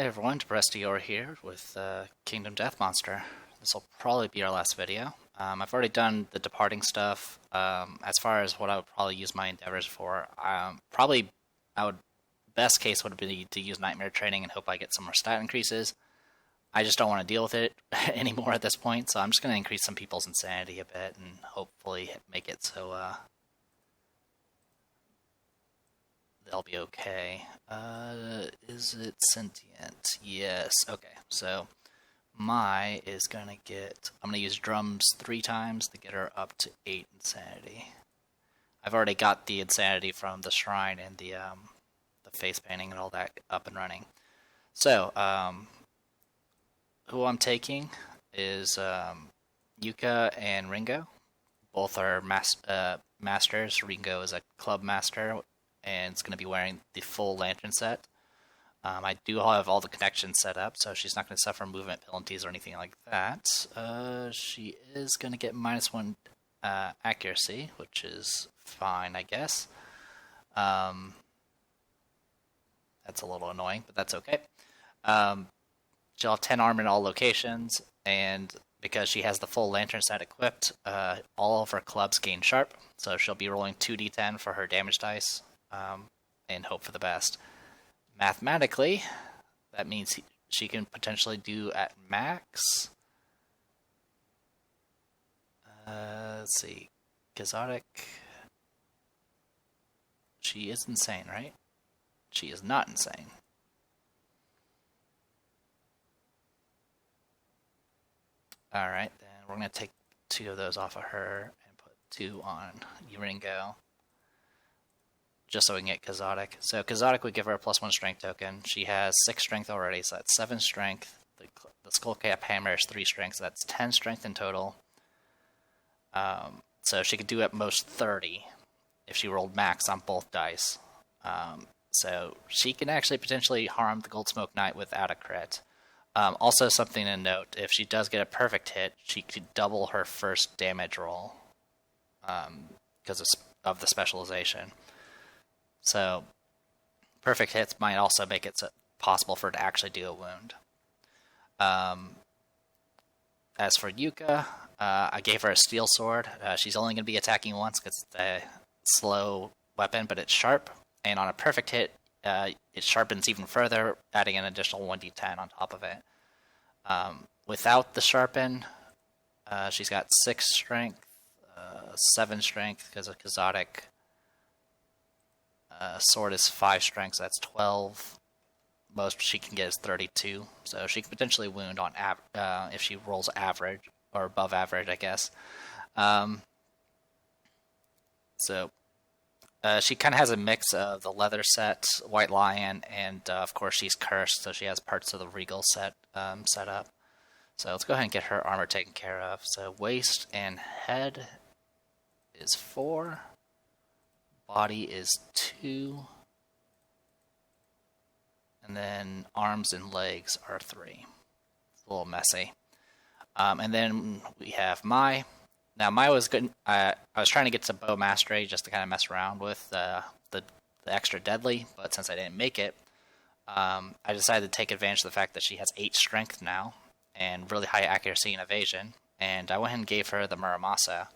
Hey everyone, Deprestior here with Kingdom Death Monster. This will probably be our last video. I've already done the departing stuff. As far as what I would probably use my endeavors for, best case would be to use Nightmare Training and hope I get some more stat increases. I just don't want to deal with it anymore at this point, so I'm just going to increase some people's insanity a bit and hopefully make it so they'll be okay. Is it sentient? Yes. Okay, so Mai is gonna get... I'm gonna use drums 3 times to get her up to 8 insanity. I've already got the insanity from the shrine and the face painting and all that up and running. So, who I'm taking is Yuka and Ringo. Both are masters. Ringo is a club master, and it's going to be wearing the full lantern set. I do have all the connections set up, so she's not going to suffer movement penalties or anything like that. She is going to get -1 accuracy, which is fine, I guess. That's a little annoying, but that's okay. She'll have 10 armor in all locations, and because she has the full lantern set equipped, all of her clubs gain sharp, so she'll be rolling 2d10 for her damage dice. And hope for the best. Mathematically, that means she can potentially do at max. Let's see. Kazotic. She is insane, right? She is not insane. Alright, then we're going to take 2 of those off of her and put 2 on Ringo, just so we can get Kazotic. So Kazotic would give her a +1 strength token. She has 6 strength already, so that's 7 strength. The Skullcap Hammer is 3 strength, so that's 10 strength in total. So she could do at most 30 if she rolled max on both dice. So she can actually potentially harm the Goldsmoke Knight without a crit. Also something to note, if she does get a perfect hit, she could double her first damage roll because of the specialization. So, perfect hits might also make it possible for her to actually do a wound. As for Yuka, I gave her a steel sword. She's only going to be attacking once because it's a slow weapon, but it's sharp. And on a perfect hit, it sharpens even further, adding an additional 1d10 on top of it. Without the sharpen, she's got 6 strength, 7 strength because of Kazotic. Sword is 5 strength, so that's 12. Most she can get is 32, so she could potentially wound on if she rolls average or above average, I guess. She kind of has a mix of the leather set, White Lion, and of course she's cursed, so she has parts of the regal set set up. So let's go ahead and get her armor taken care of. So waist and head is 4. Body is 2. And then arms and legs are 3. It's a little messy. And then we have Mai. Now, Mai was good. I was trying to get some bow mastery just to kind of mess around with the extra deadly, but since I didn't make it, I decided to take advantage of the fact that she has 8 strength now and really high accuracy and evasion. And I went ahead and gave her the Muramasa.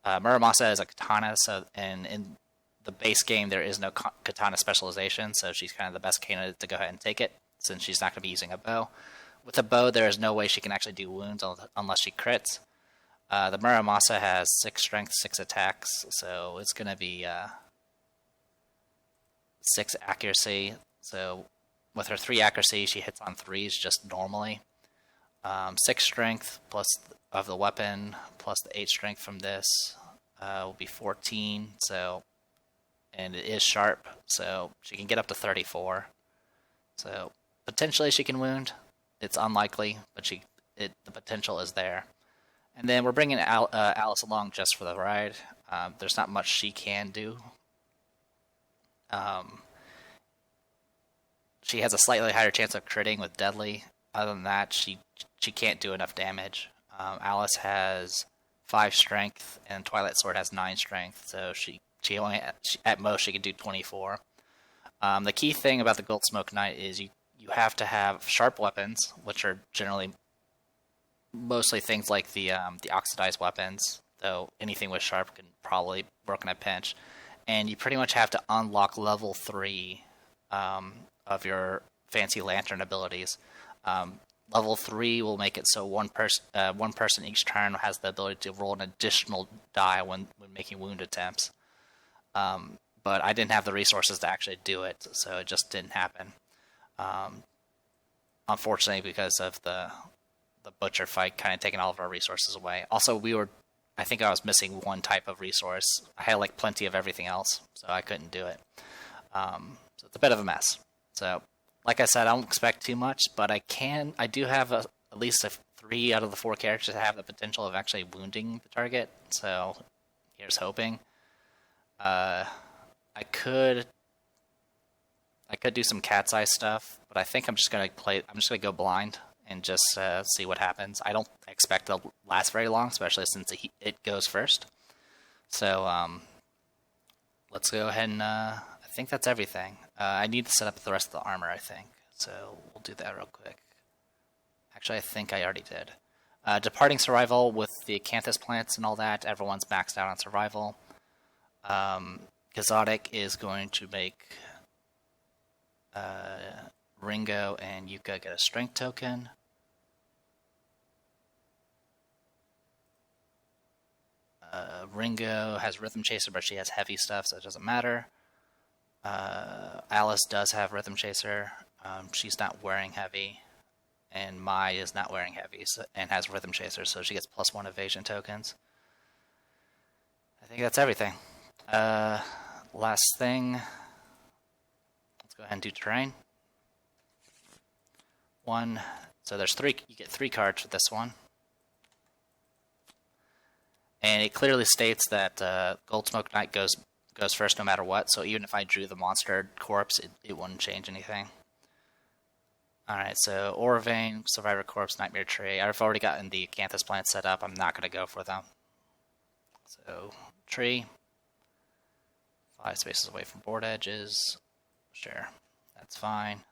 Muramasa is a katana, and in the base game, there is no katana specialization, so she's kind of the best candidate to go ahead and take it, since she's not going to be using a bow. With a bow, there is no way she can actually do wounds unless she crits. The Muramasa has 6 strength, 6 attacks, so it's going to be 6 accuracy. So with her 3 accuracy, she hits on 3s just normally. 6 strength plus of the weapon, plus the 8 strength from this will be 14, so... And it is sharp, so she can get up to 34. So potentially she can wound. It's unlikely, but the potential is there. And then we're bringing Alice along just for the ride. There's not much she can do. She has a slightly higher chance of critting with deadly. Other than that, she can't do enough damage. Alice has 5 strength, and Twilight Sword has 9 strength, so at most she can do 24. The key thing about the Goldsmoke Knight is you you have to have sharp weapons, which are generally mostly things like the oxidized weapons, though anything with sharp can probably work in a pinch. And you pretty much have to unlock level 3 of your fancy lantern abilities. Level 3 will make it so one person each turn has the ability to roll an additional die when making wound attempts. But I didn't have the resources to actually do it, so it just didn't happen. Unfortunately, because of the butcher fight kind of taking all of our resources away. Also, I think I was missing one type of resource. I had like plenty of everything else, so I couldn't do it. So it's a bit of a mess. So, like I said, I don't expect too much, but I do have at least 3 out of the 4 characters that have the potential of actually wounding the target. So here's hoping. I could do some cat's eye stuff, but I think I'm just gonna go blind and just see what happens. I don't expect it to last very long, especially since it goes first. So let's go ahead and I think that's everything. I need to set up the rest of the armor, I think. So we'll do that real quick. Actually, I think I already did. Departing survival with the acanthus plants and all that. Everyone's maxed out on survival. Kazotic is going to make Ringo and Yuka get a strength token. Ringo has Rhythm Chaser, but she has heavy stuff, so it doesn't matter. Alice does have Rhythm Chaser. She's not wearing heavy. And Mai is not wearing heavy and has Rhythm Chaser, so she gets +1 evasion tokens. I think that's everything. Last thing. Let's go ahead and do terrain. 1. So there's 3. You get 3 cards for this one. And it clearly states that Goldsmoke Knight goes first no matter what, so even if I drew the monster corpse, it wouldn't change anything. Alright, so Aura Vein, Survivor Corpse, Nightmare Tree. I've already gotten the Acanthus plants set up. I'm not going to go for them. So, Tree. 5 spaces away from board edges. Sure, that's fine.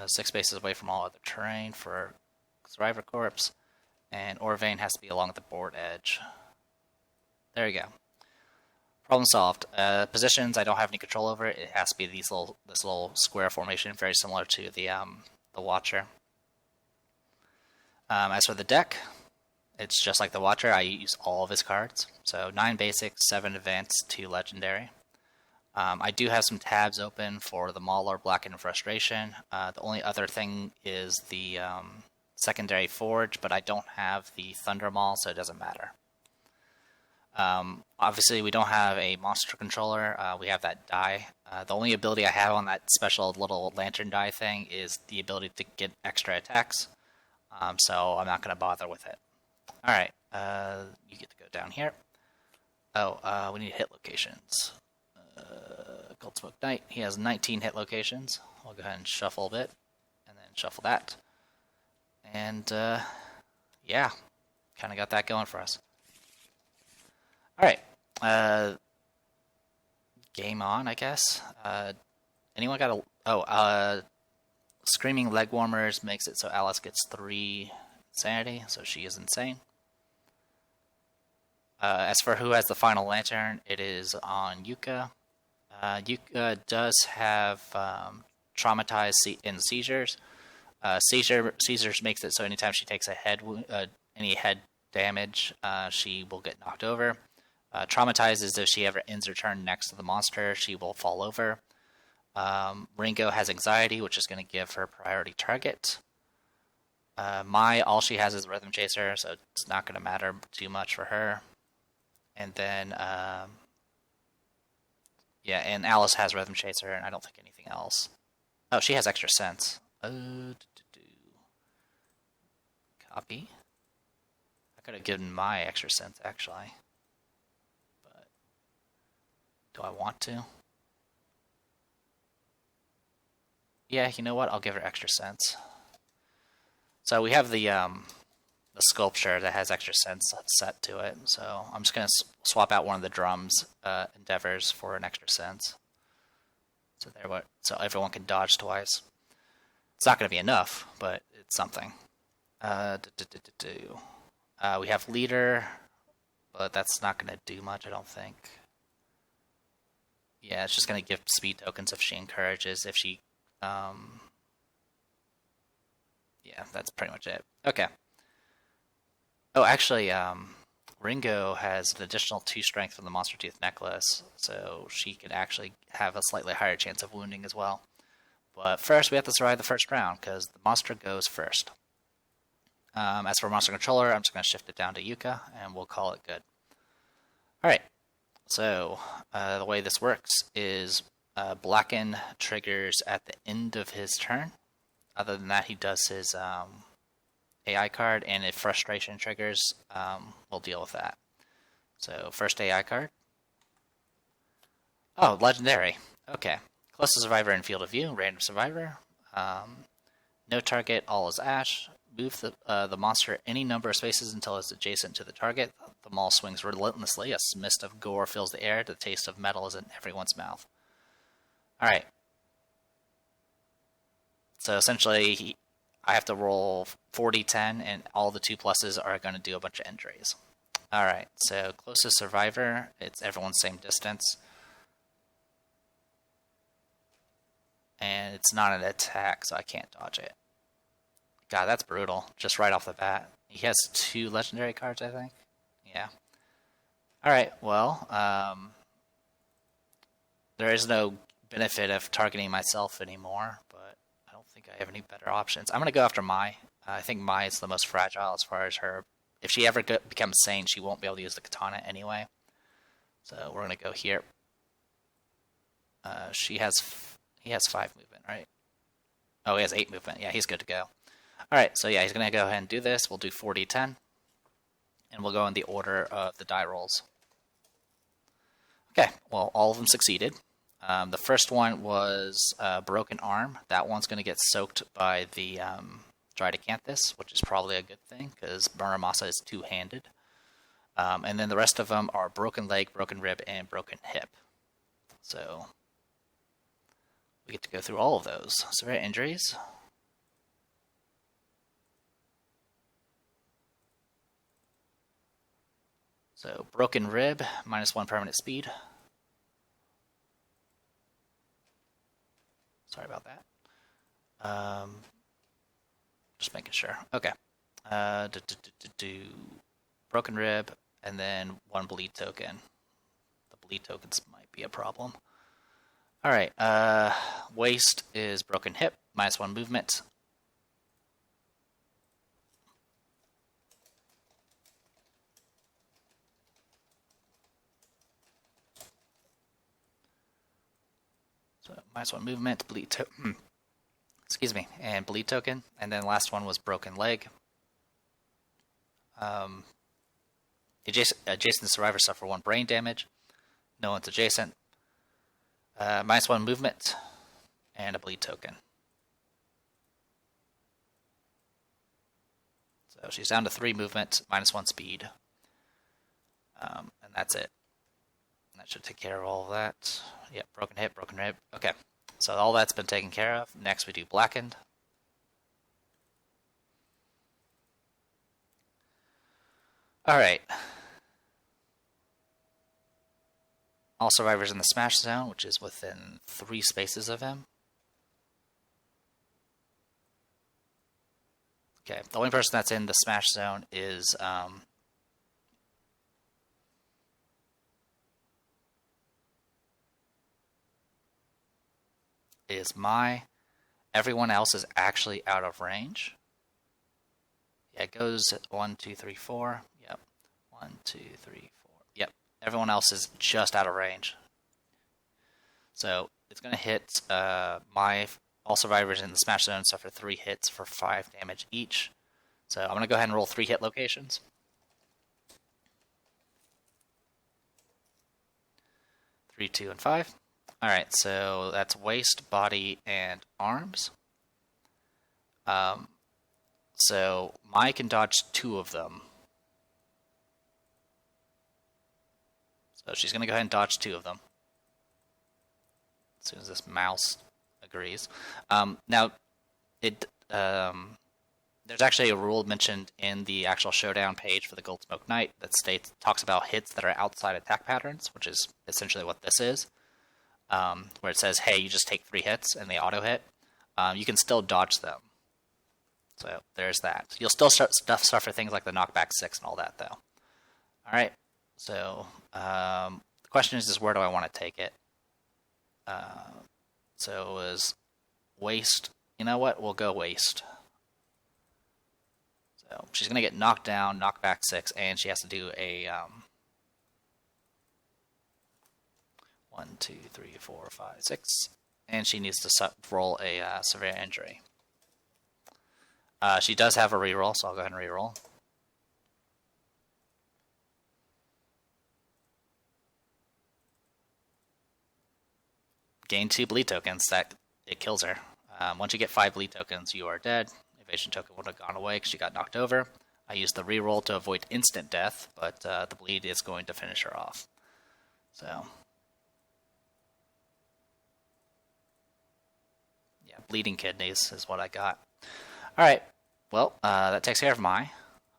6 spaces away from all other terrain for Survivor Corpse. And Aura Vein has to be along the board edge. There you go. Problem solved. Positions I don't have any control over. It has to be this little square formation, very similar to the Watcher. As for the deck, it's just like the Watcher. I use all of his cards. So 9 basic, 7 advanced, 2 legendary. I do have some tabs open for the Mauler, Black and Frustration. The only other thing is the secondary Forge, but I don't have the Thunder Maul, so it doesn't matter. Obviously, we don't have a monster controller. We have that die. The only ability I have on that special little lantern die thing is the ability to get extra attacks. So I'm not going to bother with it. Alright, you get to go down here. Oh, we need hit locations. Goldsmoke Knight, he has 19 hit locations. I'll go ahead and shuffle a bit, and then shuffle that. And, yeah, kind of got that going for us. Alright, game on, I guess. Anyone got Screaming Leg Warmers makes it so Alice gets 3 insanity, so she is insane. As for who has the final lantern, it is on Yuka. Yuka does have traumatized and seizures. Seizures makes it so anytime she takes any head damage, she will get knocked over. Traumatized is if she ever ends her turn next to the monster, she will fall over. Ringo has anxiety, which is going to give her priority target. Mai, all she has is Rhythm Chaser, so it's not going to matter too much for her. And then, yeah, and Alice has Rhythm Chaser, and I don't think anything else. Oh, she has Extra Sense. Copy. I could have given Mai Extra Sense, actually. But do I want to? Yeah, you know what? I'll give her Extra Sense. So we have the sculpture that has Extra Sense set to it. So I'm just going to swap out one of the drums endeavors for an Extra Sense. So everyone can dodge twice. It's not going to be enough, but it's something. We have leader, but that's not going to do much, I don't think. Yeah, it's just going to give speed tokens if she encourages. If she, yeah, that's pretty much it. Okay. Oh, actually, Ringo has an additional 2 strength from the Monster Tooth necklace, so she could actually have a slightly higher chance of wounding as well. But first, we have to survive the first round, because the monster goes first. As for Monster Controller, I'm just going to shift it down to Yuka, and we'll call it good. Alright, so the way this works is Blacken triggers at the end of his turn. Other than that, he does his AI card, and if Frustration triggers, we'll deal with that. So, first AI card. Oh, Legendary. Okay. Closest survivor in field of view, random survivor. No target, all is ash. Move the monster any number of spaces until it's adjacent to the target. The maul swings relentlessly. A mist of gore fills the air. The taste of metal is in everyone's mouth. Alright. So essentially, I have to roll 40-10, and all the 2 pluses are going to do a bunch of injuries. Alright, so closest survivor, it's everyone's same distance. And it's not an attack, so I can't dodge it. God, that's brutal. Just right off the bat. He has 2 legendary cards, I think. Yeah. Alright, well, there is no benefit of targeting myself anymore, but I don't think I have any better options. I'm going to go after Mai. I think Mai is the most fragile as far as her... If she ever becomes sane, she won't be able to use the katana anyway. So we're going to go here. He has 5 movement, right? Oh, he has 8 movement. Yeah, he's good to go. Alright, so yeah, he's going to go ahead and do this. We'll do 40-10. And we'll go in the order of the die rolls. Okay, well, all of them succeeded. The first one was Broken Arm. That one's going to get soaked by the Dried Acanthus, which is probably a good thing, because Muramasa is 2-handed. And then the rest of them are Broken Leg, Broken Rib, and Broken Hip. So we get to go through all of those. Severe injuries. So Broken Rib, -1 permanent speed. Sorry about that. Just making sure. Okay. Broken Rib, and then 1 bleed token. The bleed tokens might be a problem. Alright, Waist is Broken Hip, -1 movement. So -1 movement, bleed token. Excuse me, and bleed token. And then last one was Broken Leg. Adjacent survivors suffer 1 brain damage. No one's adjacent. -1 movement, and a bleed token. So she's down to 3 movement, -1 speed. And that's it. That should take care of all of that. Yep, Broken Hip, Broken Rib. Okay, so all that's been taken care of. Next we do Blackened. Alright. All survivors in the smash zone, which is within 3 spaces of him. Okay, the only person that's in the smash zone is Mai. Everyone else is actually out of range. Yeah, it goes 1, 2, 3, 4. Yep. 1, 2, 3, 4. Yep. Everyone else is just out of range. So it's going to hit Mai. All survivors in the smash zone suffer 3 hits for 5 damage each. So I'm going to go ahead and roll 3 hit locations. 3, 2, and 5. Alright, so that's waist, body, and arms. So Mai can dodge 2 of them. So she's going to go ahead and dodge 2 of them. As soon as this mouse agrees. Now, there's actually a rule mentioned in the actual showdown page for the Gold Smoke Knight that talks about hits that are outside attack patterns, which is essentially what this is, where it says, hey, you just take 3 hits and they auto hit. You can still dodge them. So there's that. You'll still suffer things like the knockback 6 and all that, though. All right. So the question is where do I want to take it? So it was waste. You know what? We'll go waste. So she's going to get knocked down, knockback 6, and she has to do a 1, 2, 3, 4, 5, 6, and she needs to roll a severe injury. She does have a reroll, so I'll go ahead and reroll. Gain 2 bleed tokens. That it kills her. Once you get 5 bleed tokens, you are dead. Evasion token would have gone away because she got knocked over. I used the reroll to avoid instant death, but the bleed is going to finish her off. So, yeah, bleeding kidneys is what I got. All right, well, that takes care of Mai.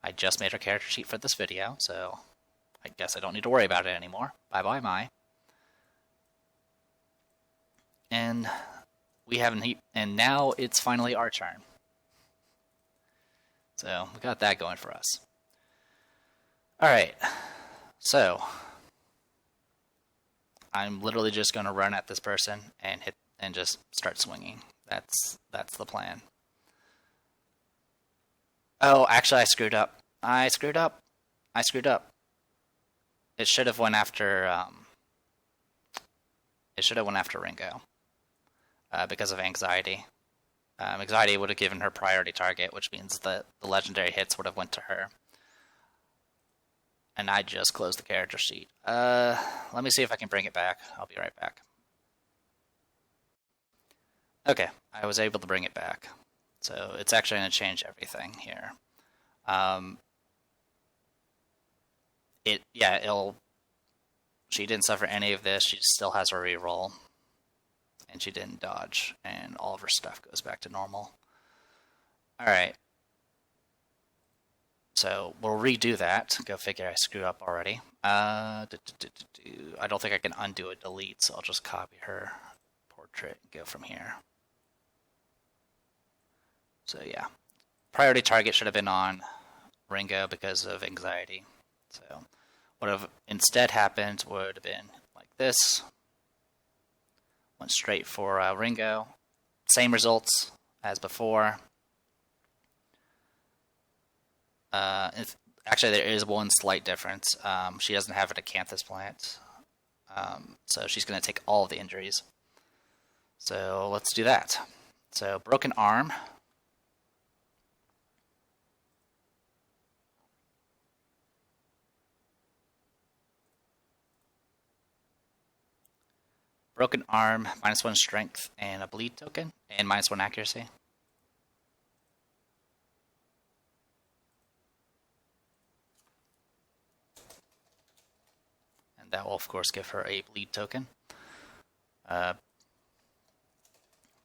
I just made her character sheet for this video, so I guess I don't need to worry about it anymore. Bye-bye, Mai. And we have and now it's finally our turn. So we got that going for us. All right, so I'm literally just going to run at this person and hit and just start swinging. That's the plan. Oh, actually, I screwed up. I screwed up. It should have went after. It should have went after Ringo. Because of anxiety. Anxiety would have given her priority target, which means that the legendary hits would have went to her. And I just closed the character sheet. Let me see if I can bring it back. I'll be right back. Okay, I was able to bring it back. So it's actually going to change everything here. She didn't suffer any of this. She still has her reroll. And she didn't dodge, and all of her stuff goes back to normal. Alright. So, we'll redo that. Go figure, I screwed up already. I don't think I can undo a delete, so I'll just copy her portrait and go from here. So, yeah. Priority target should have been on Ringo because of anxiety. So, what have instead happened would have been like this. Went straight for Ringo. Same results as before. Actually, there is one slight difference. She doesn't have an acanthus plant. So she's going to take all of the injuries. So let's do that. So broken arm. Broken arm, -1 strength, and a bleed token, and -1 accuracy. And that will, of course, give her a bleed token.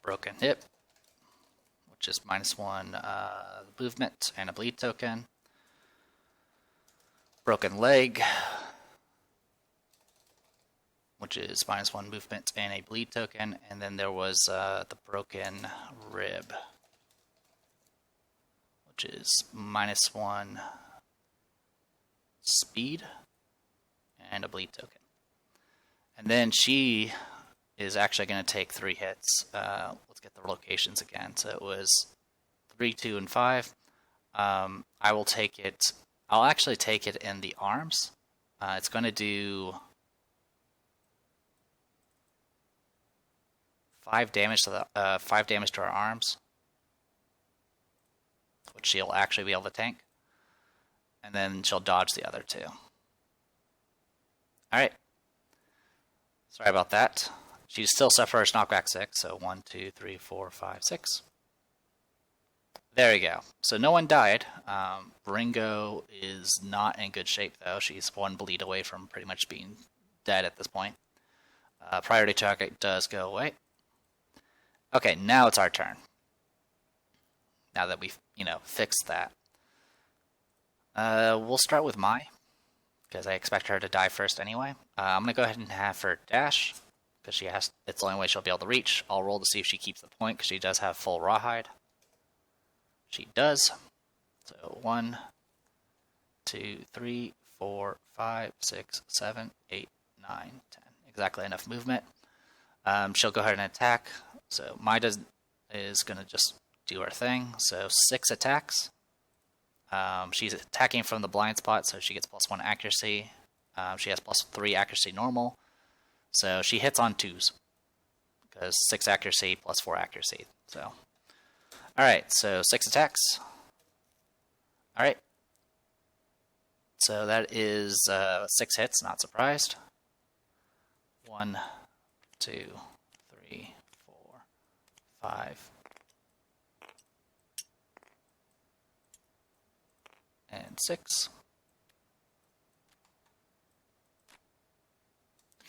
Broken hip, which is -1 movement, and a bleed token. Broken leg, which is -1 movement and a bleed token, and then there was the broken rib, which is -1 speed and a bleed token. And then she is actually going to take 3 hits. Let's get the locations again. So it was 3, 2, and 5. I will take it. I'll actually take it in the arms. It's going to do 5 damage to the 5 damage to our arms, which she'll actually be able to tank, and then she'll dodge the other 2. All right. Sorry about that. She still suffers knockback 6, so 1, 2, 3, 4, 5, 6. There you go. So no one died. Ringo is not in good shape, though. She's 1 bleed away from pretty much being dead at this point. Priority target does go away. Okay, now it's our turn. now that we've, fixed that. We'll start with Mai, because I expect her to die first anyway. I'm going to go ahead and have her dash, because it's the only way she'll be able to reach. I'll roll to see if she keeps the point, because she does have full rawhide. She does. So 1, 2, 3, 4, 5, 6, 7, 8, 9, 10. Exactly enough movement. She'll go ahead and attack. So Mai is going to just do her thing. So 6 attacks. She's attacking from the blind spot, so she gets +1 accuracy. She has +3 accuracy normal. So she hits on 2s. Because 6 accuracy +4 accuracy. So, alright, so 6 attacks. Alright. So that is 6 hits, not surprised. 1, 2, 3, 4, 5, and 6.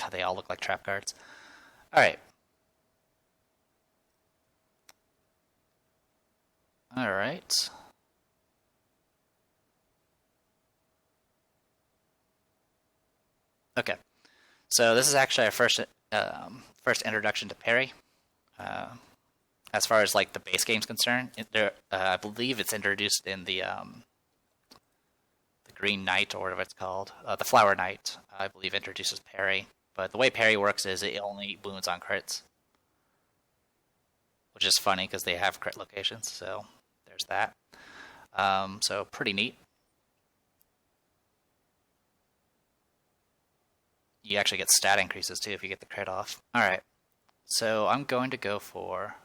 God, they all look like trap cards. Alright. Alright. Okay. So this is actually our first introduction to parry. As far as like the base game's concerned, I believe it's introduced in the Green Knight, or whatever it's called. The Flower Knight, I believe, introduces parry. But the way parry works is it only wounds on crits. Which is funny, because they have crit locations, so there's that. So pretty neat. You actually get stat increases, too, if you get the crit off. Alright, so I'm going to go for...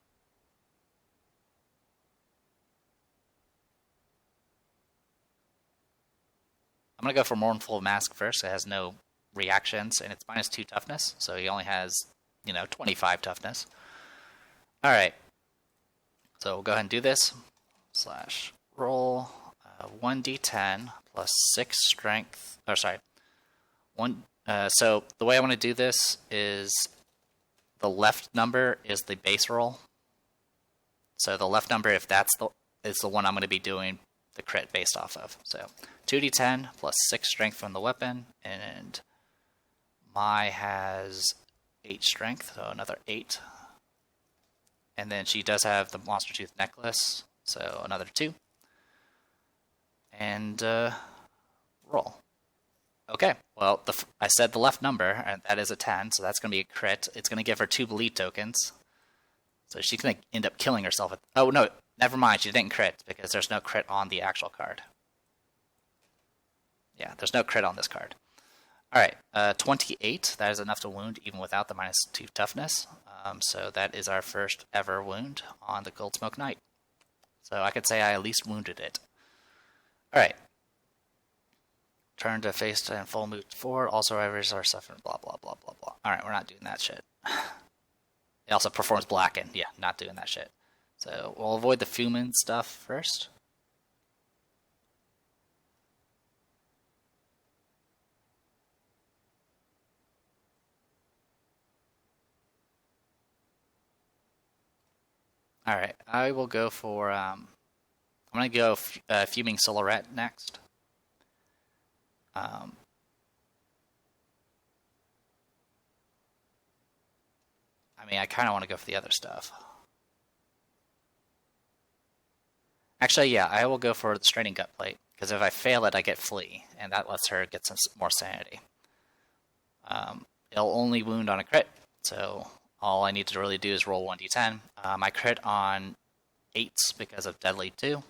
I'm going to go for Mournful Mask first. It has no reactions, and it's -2 toughness, so he only has, 25 toughness. Alright, so we'll go ahead and do this. / roll 1d10 plus 6 strength. Oh, sorry. So the way I want to do this is the left number is the base roll. So the left number, if that's is the one I'm going to be doing the crit based off of. So 2d10 plus 6 strength from the weapon, and Mai has 8 strength, so another 8. And then she does have the Monster Tooth necklace, so another 2. And roll. Okay, well, I said the left number, and that is a 10, so that's going to be a crit. It's going to give her 2 bleed tokens. So she's going to end up killing herself. Oh, no, never mind, she didn't crit, because there's no crit on the actual card. Yeah, there's no crit on this card. Alright, 28, that is enough to wound even without the -2 toughness. So that is our first ever wound on the Gold Smoke Knight. So I could say I at least wounded it. Alright. Turn to face and full move 4. All survivors are suffering, blah, blah, blah, blah, blah. Alright, we're not doing that shit. It also performs Blacken. Yeah, not doing that shit. So we'll avoid the Fumin stuff first. Alright, I will go for, I'm going to go Fuming Silhouette next. I mean, I kind of want to go for the other stuff. Actually, yeah, I will go for the Straining Gut Plate, because if I fail it, I get Flee, and that lets her get some more sanity. It'll only wound on a crit, so all I need to really do is roll 1d10. I crit on 8s because of Deadly 2.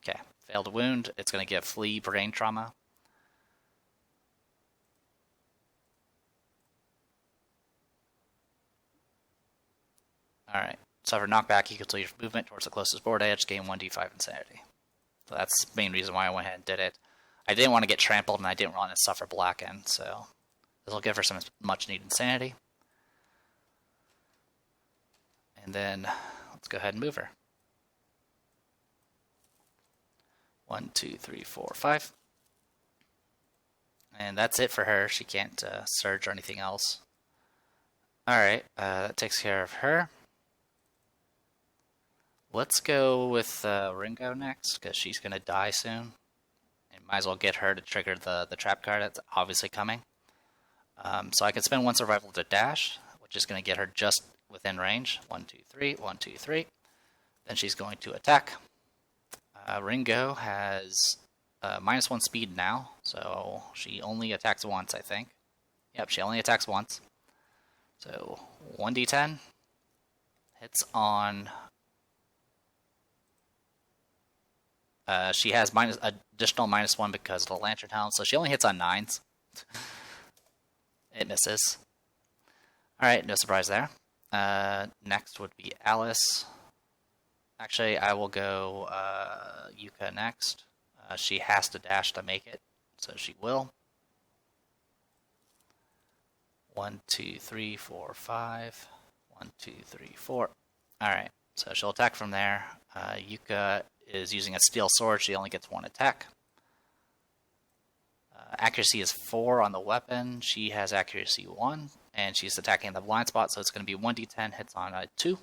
Okay, failed wound. It's going to give Flee brain trauma. Alright, suffer knockback equal to your movement towards the closest board edge, gain 1d5 insanity. So that's the main reason why I went ahead and did it. I didn't want to get trampled, and I didn't want to suffer Blacken, so this will give her some much needed insanity. And then let's go ahead and move her. 1, 2, 3, 4, 5. And that's it for her. She can't surge or anything else. Alright, that takes care of her. Let's go with Ringo next, because she's going to die soon. And might as well get her to trigger the trap card that's obviously coming. So I can spend 1 survival to dash, which is going to get her just within range. 1, 2, 3, 1, 2, 3. Then she's going to attack. Ringo has -1 speed now, so she only attacks once, I think. Yep, she only attacks once. So 1d10 hits on. She has additional -1 because of the Lantern Helm, so she only hits on 9s. It misses. Alright, no surprise there. Next would be Alice. Actually, I will go Yuka next. She has to dash to make it, so she will. 1, 2, 3, 4, 5. 1, 2, 3, 4. Alright, so she'll attack from there. Yuka is using a steel sword. She only gets 1 attack. Accuracy is 4 on the weapon. She has accuracy 1, and she's attacking the blind spot, so it's going to be 1d10 hits on a 2.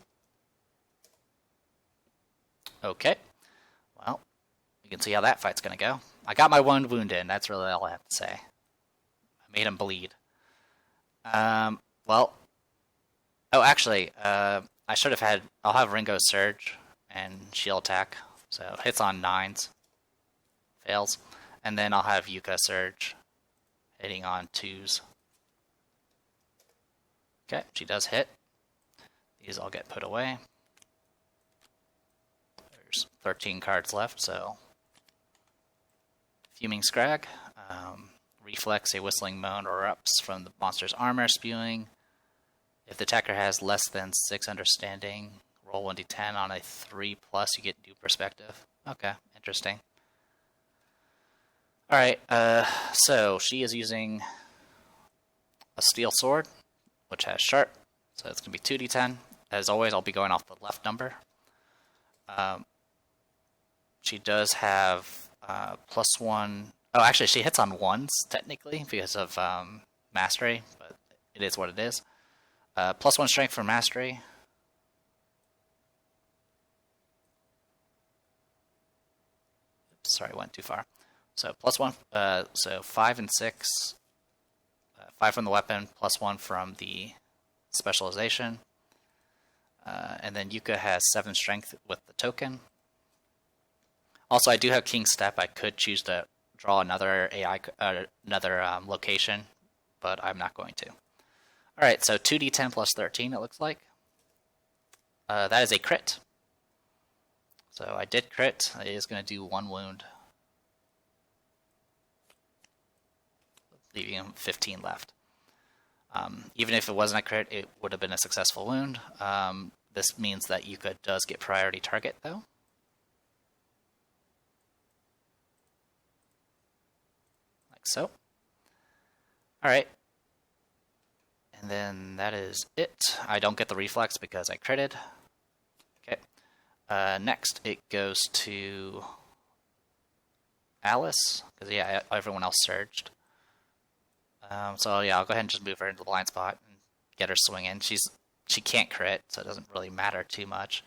Okay. Well, you can see how that fight's going to go. I got my 1 wound in. That's really all I have to say. I made him bleed. Well, oh, actually, I should have had. I'll have Ringo Surge and shield attack. So hits on 9s, fails, and then I'll have Yuka Surge, hitting on 2s. Okay, she does hit. These all get put away. There's 13 cards left, so Fuming Scrag, Reflex, a whistling moan erupts from the monster's armor, spewing. If the attacker has less than 6 understanding, roll 1d10 on a 3+, you get new perspective. Okay, interesting. Alright, so she is using a steel sword, which has sharp, so it's going to be 2d10. As always, I'll be going off the left number. She does have +1. Oh, actually, she hits on 1s, technically, because of Mastery, but it is what it is. +1 strength for Mastery. Oops, sorry, went too far. So +1, so 5 and 6. 5 from the weapon, +1 from the specialization. And then Yuka has 7 strength with the token. Also, I do have King's Step. I could choose to draw another location, but I'm not going to. Alright, so 2d10 plus 13, it looks like. That is a crit. So I did crit. It is going to do 1 wound. Leaving him 15 left. Even if it wasn't a crit, it would have been a successful wound. This means that Yuka does get priority target, though. Like so. Alright. And then that is it. I don't get the reflex because I critted. Okay. Next, it goes to Alice. Because, yeah, everyone else surged. So, yeah, I'll go ahead and just move her into the blind spot and get her swinging. She can't crit, so it doesn't really matter too much.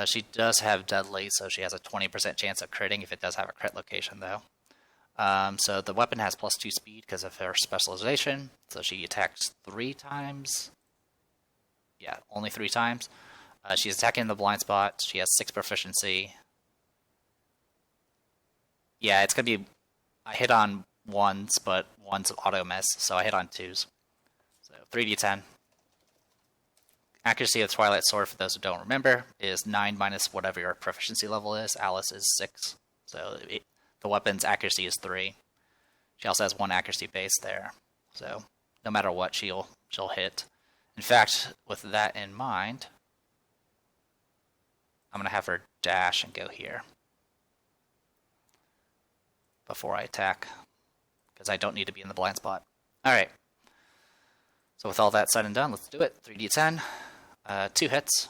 She does have Deadly, so she has a 20% chance of critting if it does have a crit location, though. So the weapon has +2 speed because of her specialization. So she attacks 3 times. Yeah, only 3 times. She's attacking the blind spot. She has 6 proficiency. Yeah, it's going to be... I hit on 1s, but 1's auto miss, so I hit on 2s. So 3d10. Accuracy of Twilight Sword, for those who don't remember, is 9 minus whatever your proficiency level is. Alice is 6. So the weapon's accuracy is 3. She also has 1 accuracy base there. So no matter what, she'll hit. In fact, with that in mind, I'm going to have her dash and go here before I attack, because I don't need to be in the blind spot. Alright. So with all that said and done, let's do it. 3d10. 2 hits.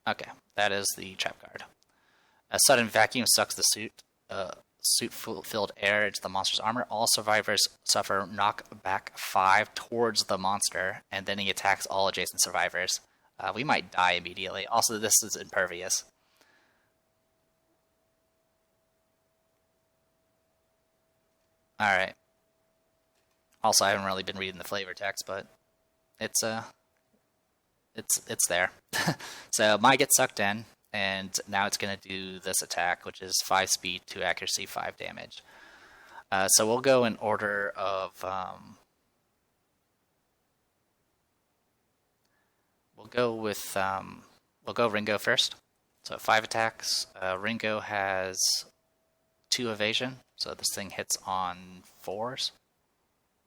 Okay, that is the trap card. A sudden vacuum sucks the suit suit-filled air into the monster's armor. All survivors suffer knockback 5 towards the monster, and then he attacks all adjacent survivors. We might die immediately. Also, this is impervious. Alright. Also, I haven't really been reading the flavor text, but it's there. So Mai gets sucked in, and now it's going to do this attack, which is 5 speed, 2 accuracy, 5 damage. So we'll go in order of... we'll go Ringo first. So 5 attacks. Ringo has 2 evasion, so this thing hits on 4s.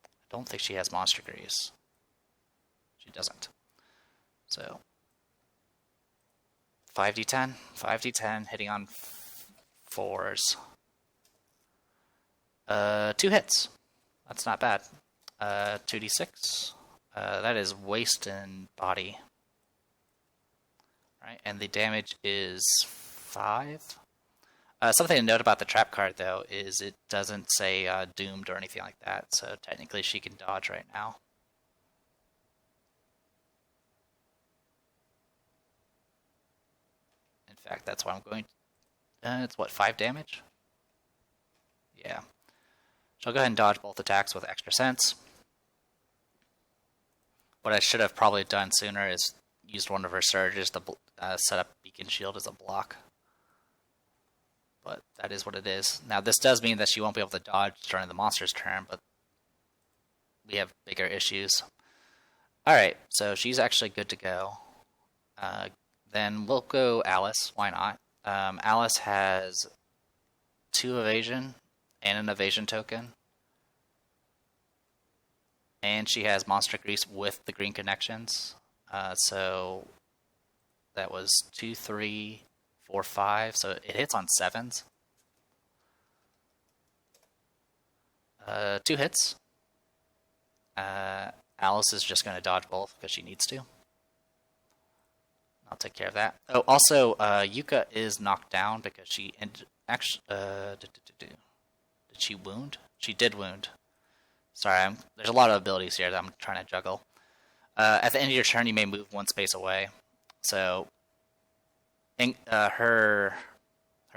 I don't think she has monster grease. She doesn't. So 5d10, 5d10, hitting on 4s. 2 hits. That's not bad. 2d6. That is waste in body. Right, and the damage is 5. Something to note about the trap card, though, is it doesn't say doomed or anything like that, so technically she can dodge right now. In fact, that's what I'm going to... it's what, 5 damage? Yeah. So I'll go ahead and dodge both attacks with extra sense. What I should have probably done sooner is used one of her surges to set up Beacon Shield as a block. But that is what it is. Now, this does mean that she won't be able to dodge during the monster's turn, but we have bigger issues. Alright, so she's actually good to go. Then we'll go Alice. Why not? Alice has 2 evasion and an evasion token. And she has monster grease with the green connections. So that was 2, 3, 4, 5. So it hits on 7s. 2 hits. Alice is just going to dodge both because she needs to. I'll take care of that. Oh, also, Yuka is knocked down because she actually did she wound? She did wound. Sorry, there's a lot of abilities here that I'm trying to juggle. At the end of your turn, you may move 1 space away. So, her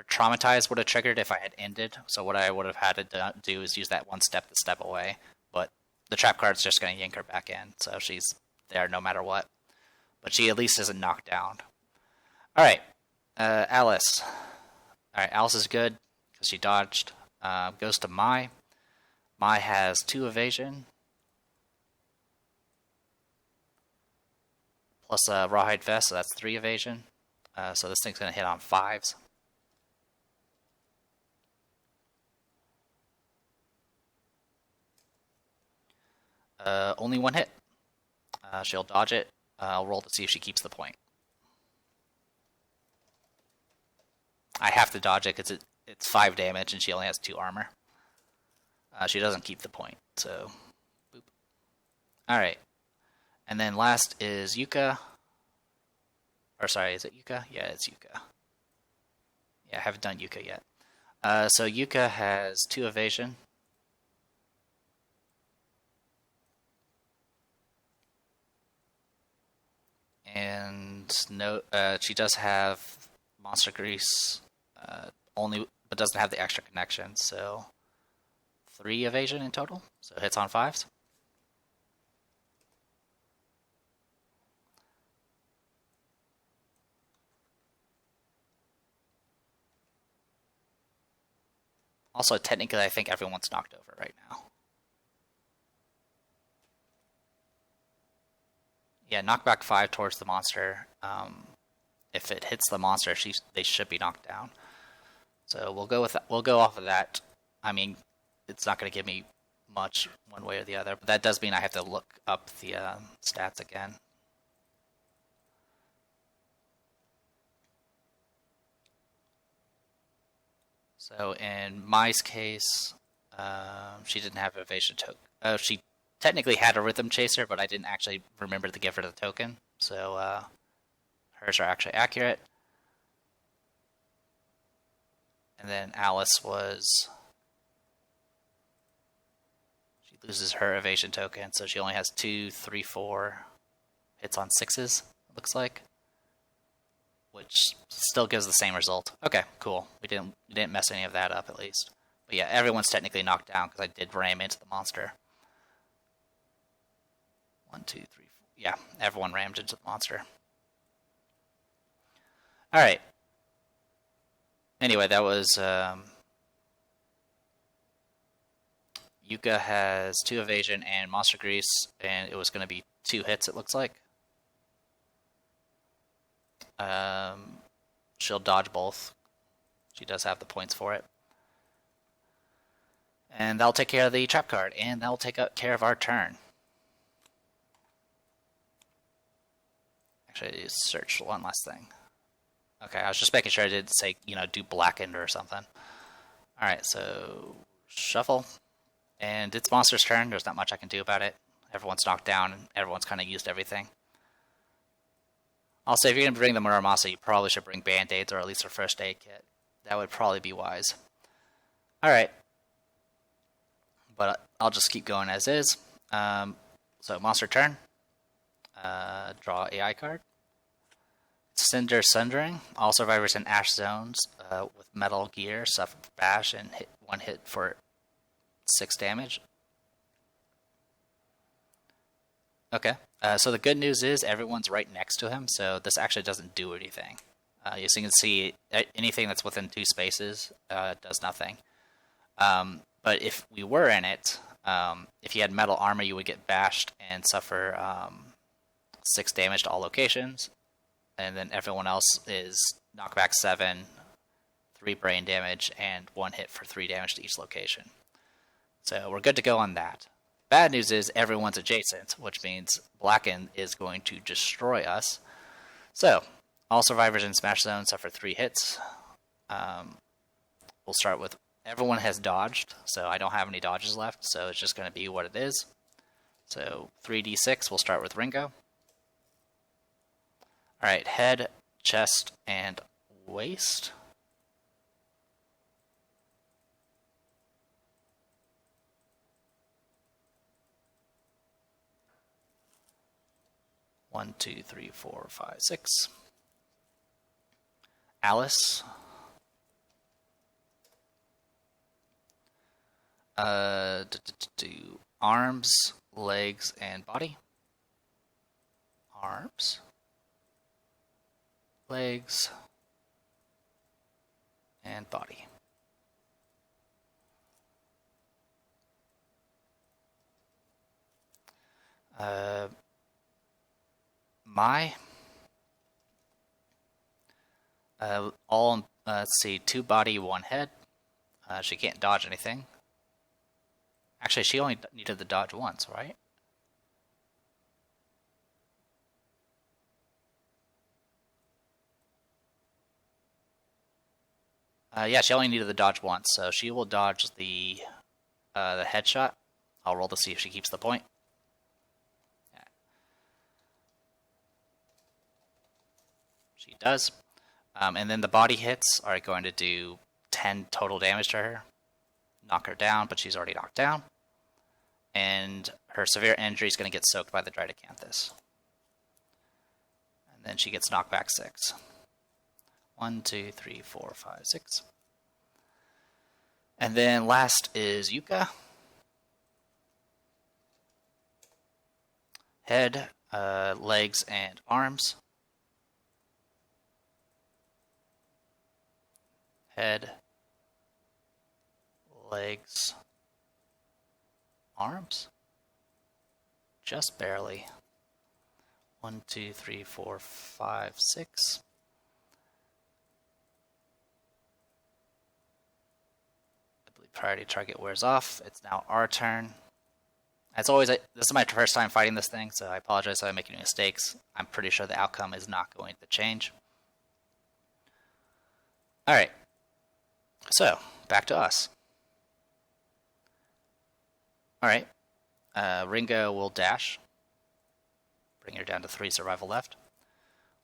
Traumatize would have triggered if I had ended. So what I would have had to do is use that 1 step to step away. But the trap card's just going to yank her back in. So she's there no matter what. But she at least isn't knocked down. Alright, Alice. Alright, Alice is good because she dodged. Goes to Mai. Mai has 2 evasion. Plus a Rawhide Vest, so that's 3 evasion. So this thing's going to hit on 5s. Only 1 hit. She'll dodge it. I'll roll to see if she keeps the point. I have to dodge it because it's 5 damage and she only has 2 armor. She doesn't keep the point, so... boop. Alright. And then last is Yuka. Or sorry, is it Yuka? Yeah, it's Yuka. Yeah, I haven't done Yuka yet. So Yuka has 2 evasion. And no, she does have monster grease, but doesn't have the extra connection, so 3 evasion in total, so hits on 5s. Also, technically, I think everyone's knocked over right now. Yeah, knockback 5 towards the monster. If it hits the monster, they should be knocked down. So we'll go with that. We'll go off of that. I mean, it's not going to give me much one way or the other, but that does mean I have to look up the stats again. So in Mai's case, she didn't have evasion token. She technically had a rhythm chaser, but I didn't actually remember to give her the token. So hers are actually accurate. And then Alice was... She loses her evasion token, so she only has 2, 3, 4 hits on 6s, it looks like. Which still gives the same result. Okay, cool. We didn't mess any of that up, at least. But yeah, everyone's technically knocked down, because I did ram into the monster. 1, 2, 3, 4. Yeah, everyone rammed into the monster. Alright. Anyway, that was... Yuka has 2 evasion and monster grease, and it was going to be 2 hits, it looks like. She'll dodge both. She does have the points for it. And that'll take care of the trap card, and that'll take care of our turn. Actually, search one last thing. Okay, I was just making sure I didn't say, do blackened or something. Alright, so shuffle. And it's monster's turn. There's not much I can do about it. Everyone's knocked down, and everyone's kind of used everything. Also, if you're going to bring the Muramasa, you probably should bring Band-Aids or at least a first aid kit. That would probably be wise. Alright. But I'll just keep going as is. So, monster turn. Draw AI card. Cinder Sundering. All survivors in Ash Zones with metal gear suffer bash and hit 1 hit for 6 damage. Okay. So the good news is everyone's right next to him, so this actually doesn't do anything. As you can see, anything that's within 2 spaces does nothing. But if we were in it, if you had metal armor, you would get bashed and suffer 6 damage to all locations. And then everyone else is knockback 7, 3 brain damage, and 1 hit for 3 damage to each location. So we're good to go on that. Bad news is everyone's adjacent, which means Blackened is going to destroy us. So, all survivors in Smash Zone suffer 3 hits. We'll start with... Everyone has dodged, so I don't have any dodges left, so it's just going to be what it is. So, 3d6, we'll start with Ringo. Alright, head, chest, and waist. One, 2, 3, 4, 5, 6. Alice. Arms, legs, and body. Arms, legs, and body. Let's see, 2 body, 1 head. She can't dodge anything. Actually, she only needed the dodge once, right? Yeah, she only needed the dodge once, so she will dodge the headshot. I'll roll to see if she keeps the point. Yeah. She does. And then the body hits are going to do 10 total damage to her. Knock her down, but she's already knocked down. And her severe injury is going to get soaked by the Dridacanthus. And then she gets knocked back 6. 1, 2, 3, 4, 5, 6. And then last is Yuka. Head, legs, and arms. Head, legs, arms. Just barely. 1, 2, 3, 4, 5, 6. I believe priority target wears off. It's now our turn. As always, this is my first time fighting this thing, so I apologize if I'm making mistakes. I'm pretty sure the outcome is not going to change. Alright. So, back to us. Alright. Ringo will dash. Bring her down to 3 survival left.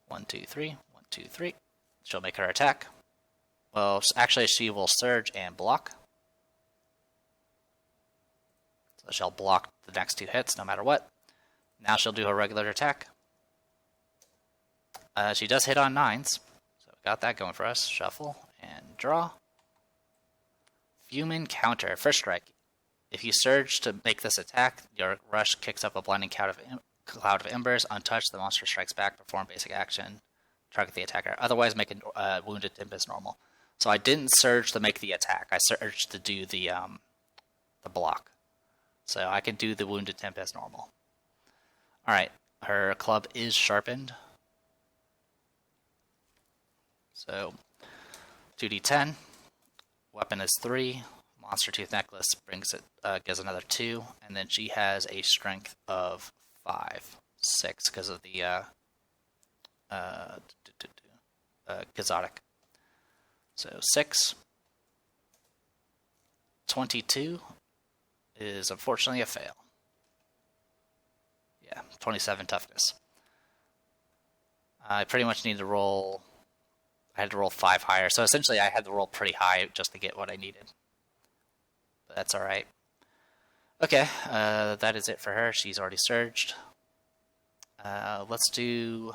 1, 2, 3. 1, 2, 3. She'll make her attack. Well, actually, she will surge and block. So she'll block the next 2 hits no matter what. Now she'll do her regular attack. She does hit on 9s, so we got that going for us. Shuffle and draw. Fuming counter. First strike. If you surge to make this attack, your rush kicks up a blinding cloud of embers. Untouched, the monster strikes back. Perform basic action. Target the attacker. Otherwise, make a wounded Tempest normal. So I didn't surge to make the attack. I surged to do the block. So I can do the wounded Tempest normal. All right. Her club is sharpened. So 2d10. Weapon is 3. Monster Tooth Necklace gives another 2, and then she has a strength of 5, 6 because of the Exotic. So 6. 22 is unfortunately a fail. Yeah, 27 toughness. I pretty much need to roll. I had to roll 5 higher, so essentially I had to roll pretty high just to get what I needed. But that's alright. Okay, that is it for her. She's already surged. Let's do...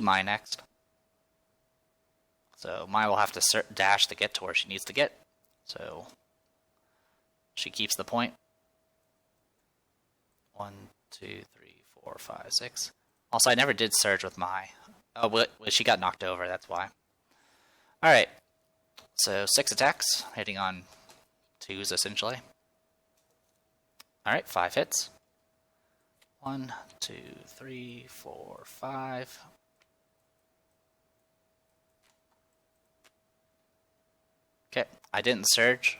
Mai next. So Mai will have to dash to get to where she needs to get. So she keeps the point. 1, 2, 3, 4, 5, 6. Also, I never did surge with Mai. Oh, well, she got knocked over, that's why. Alright. So 6 attacks, hitting on 2s essentially. Alright, 5 hits. 1, 2, 3, 4, 5. Okay, I didn't surge.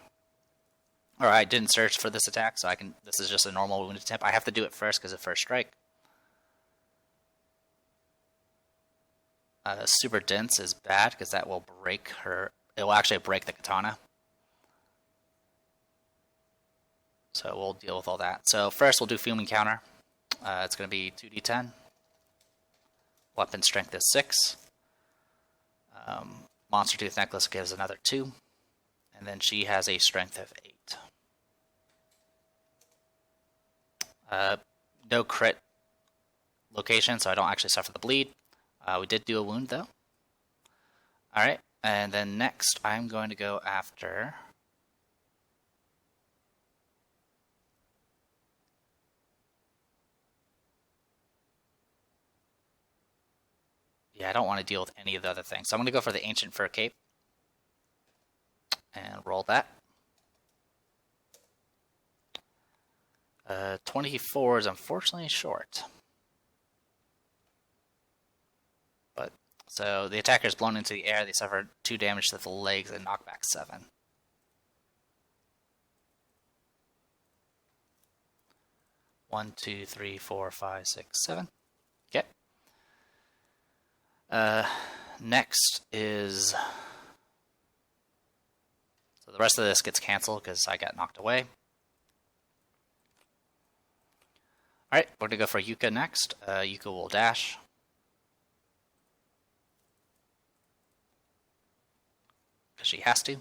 Or I didn't surge for this attack, so this is just a normal wounded temp. I have to do it first because of first strike. Super dense is bad because that will break her. It will actually break the katana. So we'll deal with all that. So first we'll do fuming counter. It's going to be 2d10. Weapon strength is 6. Monster Tooth Necklace gives another 2. And then she has a strength of 8. No crit location, so I don't actually suffer the bleed. We did do a wound, though. Alright, and then next I'm going to go after... Yeah, I don't want to deal with any of the other things. So I'm going to go for the Ancient Fur Cape. And roll that. 24 is unfortunately short. But so the attacker is blown into the air. They suffer 2 damage to the legs and knockback 7. One, 2, 3, 4, 5, 6, 7. Okay. Next is... So the rest of this gets canceled because I got knocked away. Alright, we're going to go for Yuka next. Yuka will dash. Because she has to.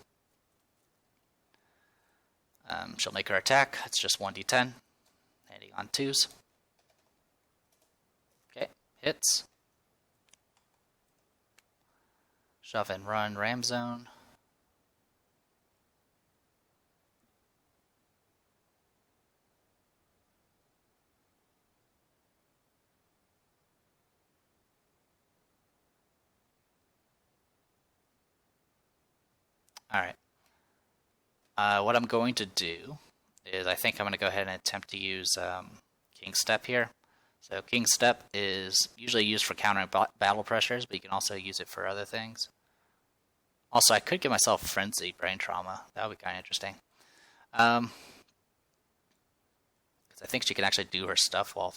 She'll make her attack. It's just 1d10. Hitting on 2s. Okay, hits. Shove and run, ram zone. Alright. What I'm going to do is I think I'm going to go ahead and attempt to use King Step here. So King Step is usually used for countering battle pressures, but you can also use it for other things. Also, I could give myself Frenzy Brain Trauma. That would be kind of interesting. Because I think she can actually do her stuff while...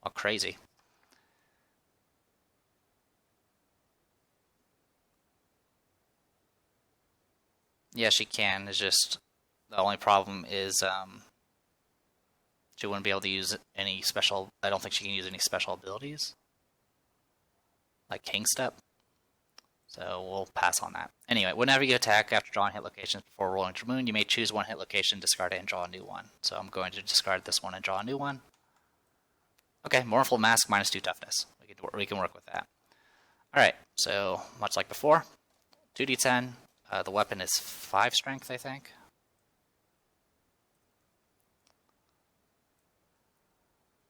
all crazy. Yeah, she can. It's just the only problem is she wouldn't be able to use any special. I don't think she can use any special abilities like King Step. So we'll pass on that. Anyway, whenever you attack after drawing hit locations before rolling to moon, you may choose one hit location, discard it, and draw a new one. So I'm going to discard this one and draw a new one. Okay, Mournful Mask -2 toughness. We can work with that. Alright, so much like before, 2d10. The weapon is 5 strength, I think.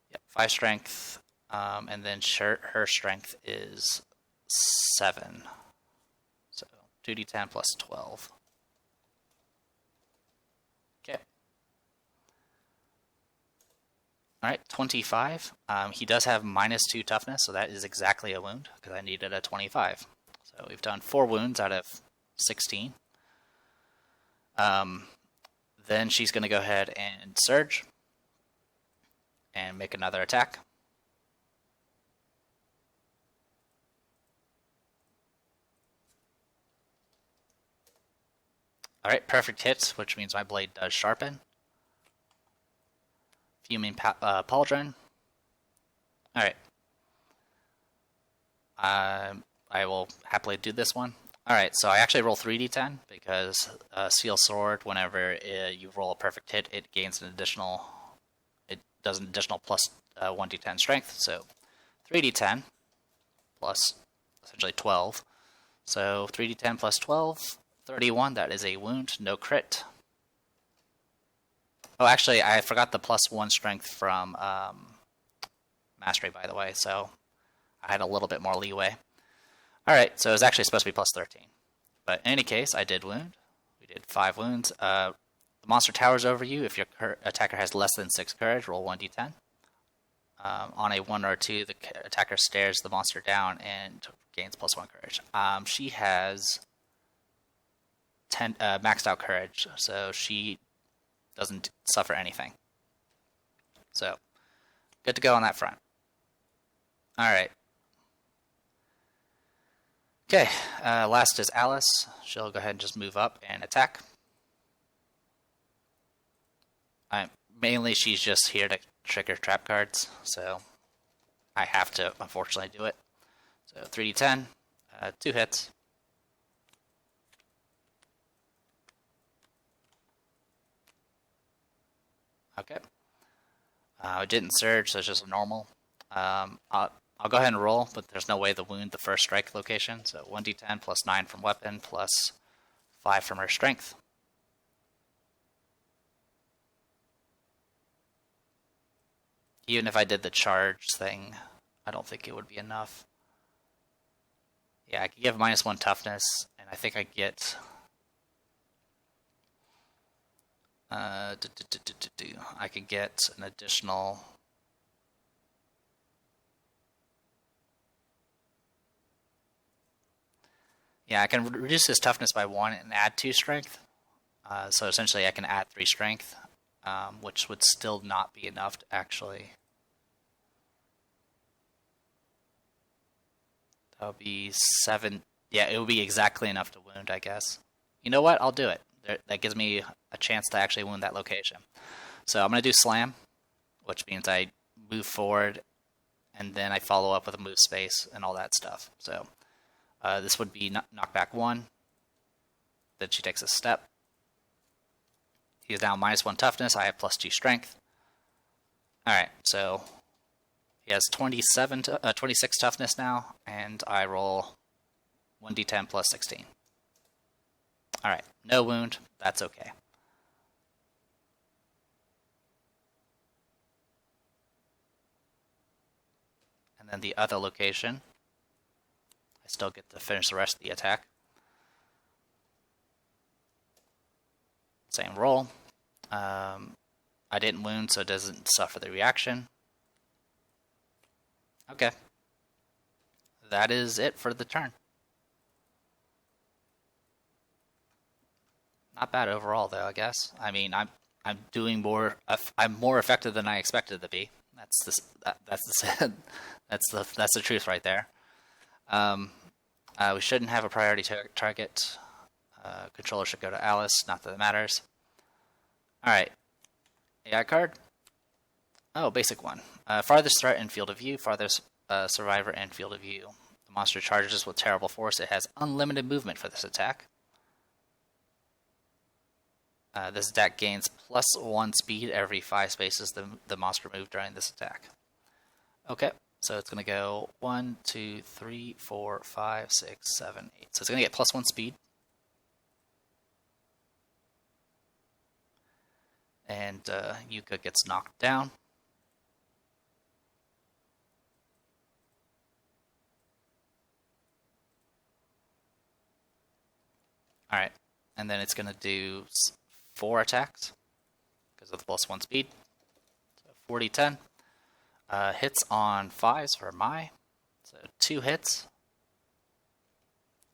Yep, 5 strength, and then her strength is 7. So 2d10 plus 12. Okay. Alright, 25. He does have -2 toughness, so that is exactly a wound, because I needed a 25. So we've done 4 wounds out of 16. Then she's going to go ahead and surge and make another attack. Alright, perfect hits, which means my blade does sharpen. Fuming Pauldron. Alright. I will happily do this one. Alright, so I actually roll 3d10 because Steel Sword, whenever you roll a perfect hit, it gains an additional, it does an additional plus 1d10 strength. So 3d10 plus essentially 12. So 3d10 plus 12, 31, that is a wound, no crit. Oh, actually, I forgot the +1 strength from Mastery, by the way, so I had a little bit more leeway. Alright, so it was actually supposed to be +13. But in any case, I did wound. We did 5 wounds. The monster towers over you. If your attacker has less than 6 courage, roll 1d10. On a 1 or 2, the attacker stares the monster down and gains +1 courage. She has 10 maxed out courage, so she doesn't suffer anything. So, good to go on that front. Alright. Okay, last is Alice. She'll go ahead and just move up and attack. Mainly, she's just here to trigger trap cards, so I have to, unfortunately, do it. So 3d10, 2 hits. Okay. It didn't surge, so it's just normal. I'll go ahead and roll, but there's no way to wound the first strike location. So 1d10 plus 9 from weapon plus 5 from her strength. Even if I did the charge thing, I don't think it would be enough. Yeah, I could give -1 toughness, and I think I get... I could get an additional... Yeah, I can reduce his toughness by 1 and add 2 strength. So essentially I can add 3 strength, which would still not be enough to actually... That would be 7... Yeah, it would be exactly enough to wound, I guess. You know what? I'll do it. That gives me a chance to actually wound that location. So I'm going to do Slam, which means I move forward, and then I follow up with a move space and all that stuff. So this would be knockback 1. Then she takes a step. He is now -1 toughness. I have +2 strength. Alright, so he has 26 toughness now, and I roll 1d10 plus 16. Alright, no wound. That's okay. And then the other location, I still get to finish the rest of the attack. Same roll. I didn't wound, so it doesn't suffer the reaction. Okay. That is it for the turn. Not bad overall, though, I guess. I mean, I'm doing more. I'm more effective than I expected to be. That's the truth right there. We shouldn't have a priority target. Controller should go to Alice, not that it matters. Alright. AI card. Oh, basic one. Farthest threat in field of view, farthest survivor in field of view. The monster charges with terrible force. It has unlimited movement for this attack. This attack gains +1 speed every 5 spaces the monster moved during this attack. Okay, so it's going to go 1, 2, 3, 4, 5, 6, 7, 8. So it's going to get +1 speed. And Yuka gets knocked down. Alright, and then it's going to do 4 attacks because of the +1 speed. So 40-10. Hits on 5s for Mai. So 2 hits.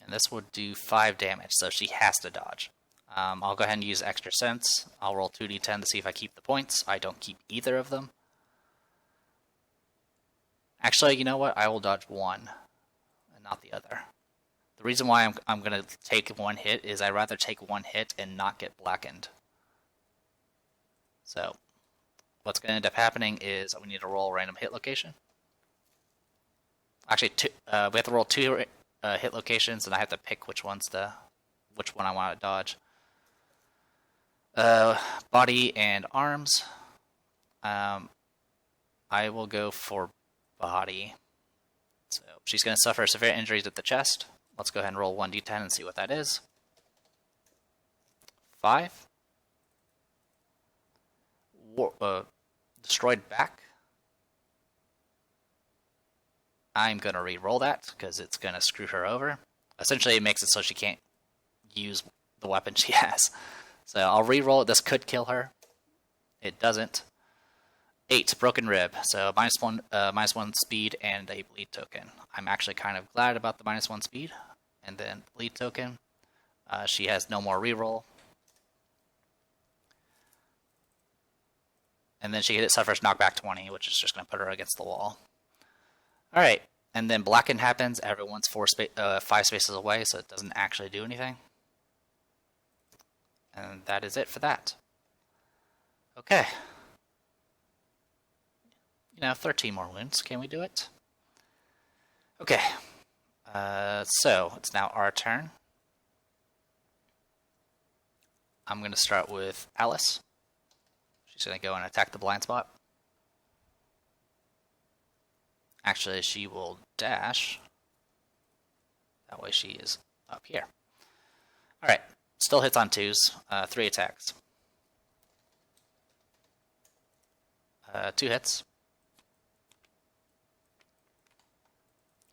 And this would do 5 damage, so she has to dodge. I'll go ahead and use extra sense. I'll roll 2d10 to see if I keep the points. I don't keep either of them. Actually, you know what? I will dodge 1 and not the other. The reason why I'm going to take 1 hit is I'd rather take 1 hit and not get blackened. So, what's going to end up happening is we need to roll a random hit location. Actually, we have to roll 2 hit locations, and I have to pick which one I want to dodge. Body and arms. I will go for body. So she's going to suffer severe injuries at the chest. Let's go ahead and roll 1d10 and see what that is. 5. Destroyed back. I'm going to re-roll that because it's going to screw her over. Essentially, it makes it so she can't use the weapon she has. So I'll re-roll it. This could kill her. It doesn't. 8, broken rib. So -1 speed and a bleed token. I'm actually kind of glad about the -1 speed. And then bleed token. She has no more re-roll. And then she suffers knockback 20, which is just going to put her against the wall. Alright, and then blacken happens. Everyone's 5 spaces away, so it doesn't actually do anything. And that is it for that. Okay. 13 more wounds. Can we do it? Okay. So, it's now our turn. I'm going to start with Alice. She's going to go and attack the blind spot. Actually, she will dash. That way she is up here. Alright, still hits on 2s. 3 attacks. 2 hits.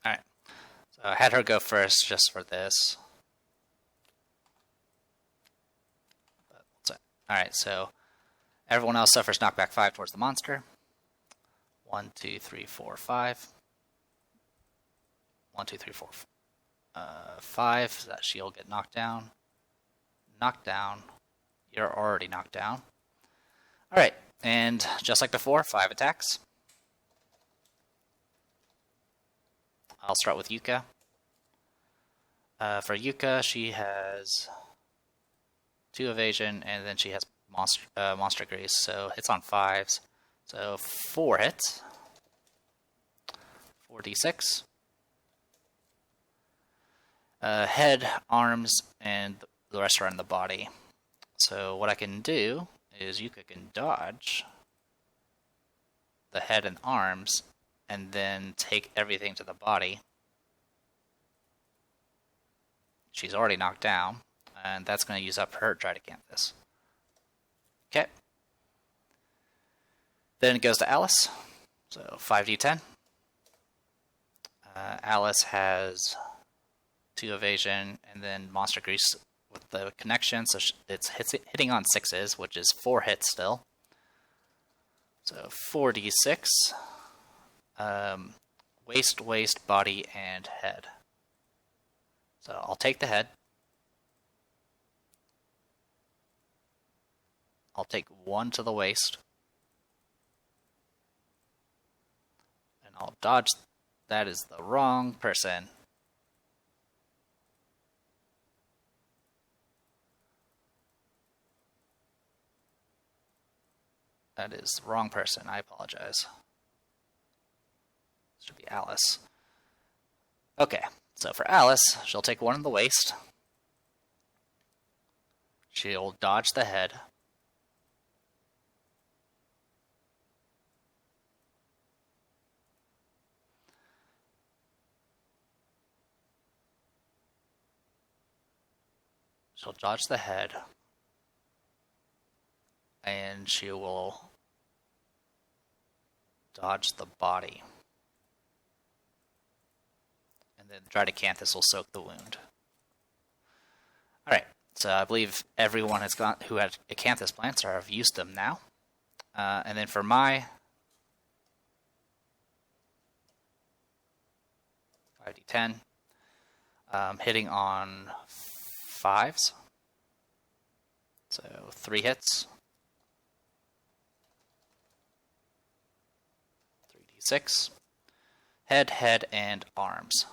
Alright, so I had her go first just for this. Alright, so everyone else suffers knockback 5 towards the monster. 1, 2, 3, 4, 5. 1, 2, 3, 4, 5. So that she'll get knocked down. Knocked down. You're already knocked down. Alright, and just like before, 5 attacks. I'll start with Yuka. For Yuka, she has 2 evasion, and then she has monster grease, so hits on 5s. So 4 hits. 4d6. Head, arms, and the rest are in the body. So what I can do is Yuka can dodge the head and arms, and then take everything to the body. She's already knocked down, and that's going to use up her Tridecanthus. Okay. Then it goes to Alice. So 5d10. Alice has 2 evasion, and then monster grease with the connection, so it's hitting on 6s, which is 4 hits still. So 4d6. Waist, body, and head. So I'll take the head. I'll take 1 to the waist. And I'll dodge. That is the wrong person. that is the wrong person. I apologize. This should be Alice. Okay, so for Alice, she'll take one in the waist. She'll dodge the head. She'll dodge the head. And she will dodge the body. And then Dridecanthus will soak the wound. Alright, so I believe everyone has gone who had acanthus plants or have used them now. And then for my 5d10, hitting on 5s. So 3 hits. 3d6. Head, and arms.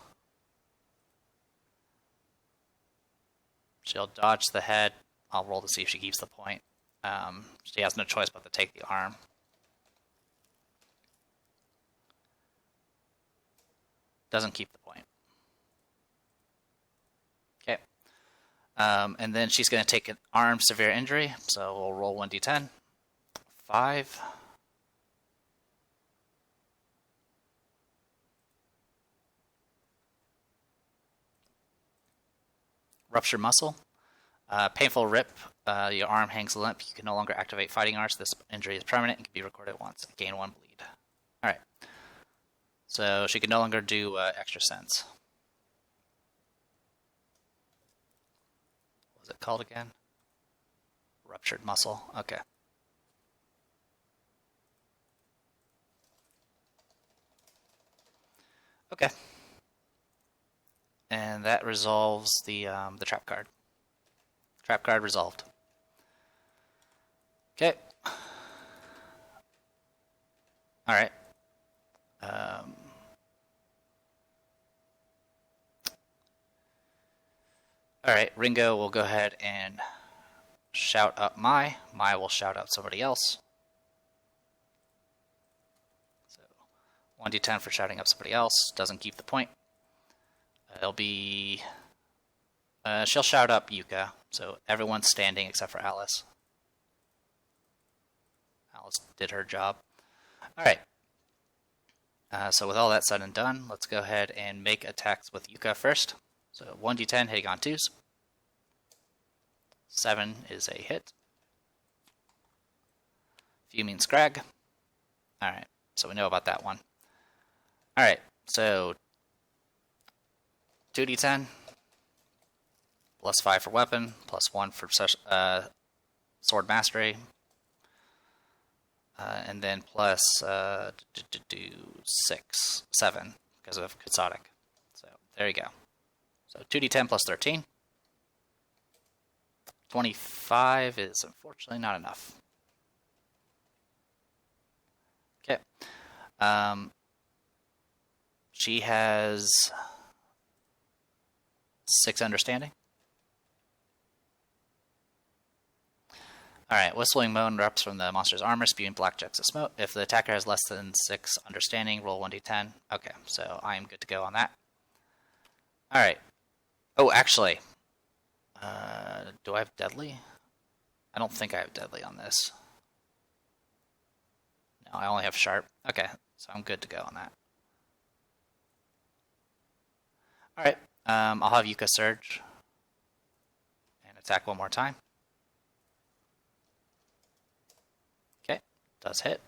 She'll dodge the head. I'll roll to see if she keeps the point. She has no choice but to take the arm. Doesn't keep the point. Okay. And then she's going to take an arm severe injury. So we'll roll 1d10. 5. Rupture muscle. Painful rip. Your arm hangs limp. You can no longer activate fighting arts. This injury is permanent and can be recorded once. Gain 1 bleed. Alright. So she can no longer do extra sense. What was it called again? Ruptured muscle. Okay. Okay. And that resolves the trap card. Trap card resolved. Okay. Alright. Alright, Ringo will go ahead and shout up Mai. Mai will shout out somebody else. So 1d10 for shouting up somebody else. Doesn't keep the point. It'll be... she'll shout up Yuka, so everyone's standing except for Alice. Alice did her job. Alright. So with all that said and done, let's go ahead and make attacks with Yuka first. So 1d10 hitting on 2s. 7 is a hit. Fuming Scrag. Alright, so we know about that one. Alright, so 2d10, plus 5 for weapon, plus 1 for sword mastery, and then plus 7 because of Quixotic. So there you go. So 2d10 plus 13. 25 is unfortunately not enough. Okay. She has 6 understanding. Alright, Whistling Moan erupts from the monster's armor, spewing black jets of smoke. If the attacker has less than 6 understanding, roll 1d10. Okay, so I am good to go on that. Alright. Oh, actually. Do I have Deadly? I don't think I have Deadly on this. No, I only have Sharp. Okay, so I'm good to go on that. Alright. I'll have Yuka Surge and attack one more time. Okay, does hit.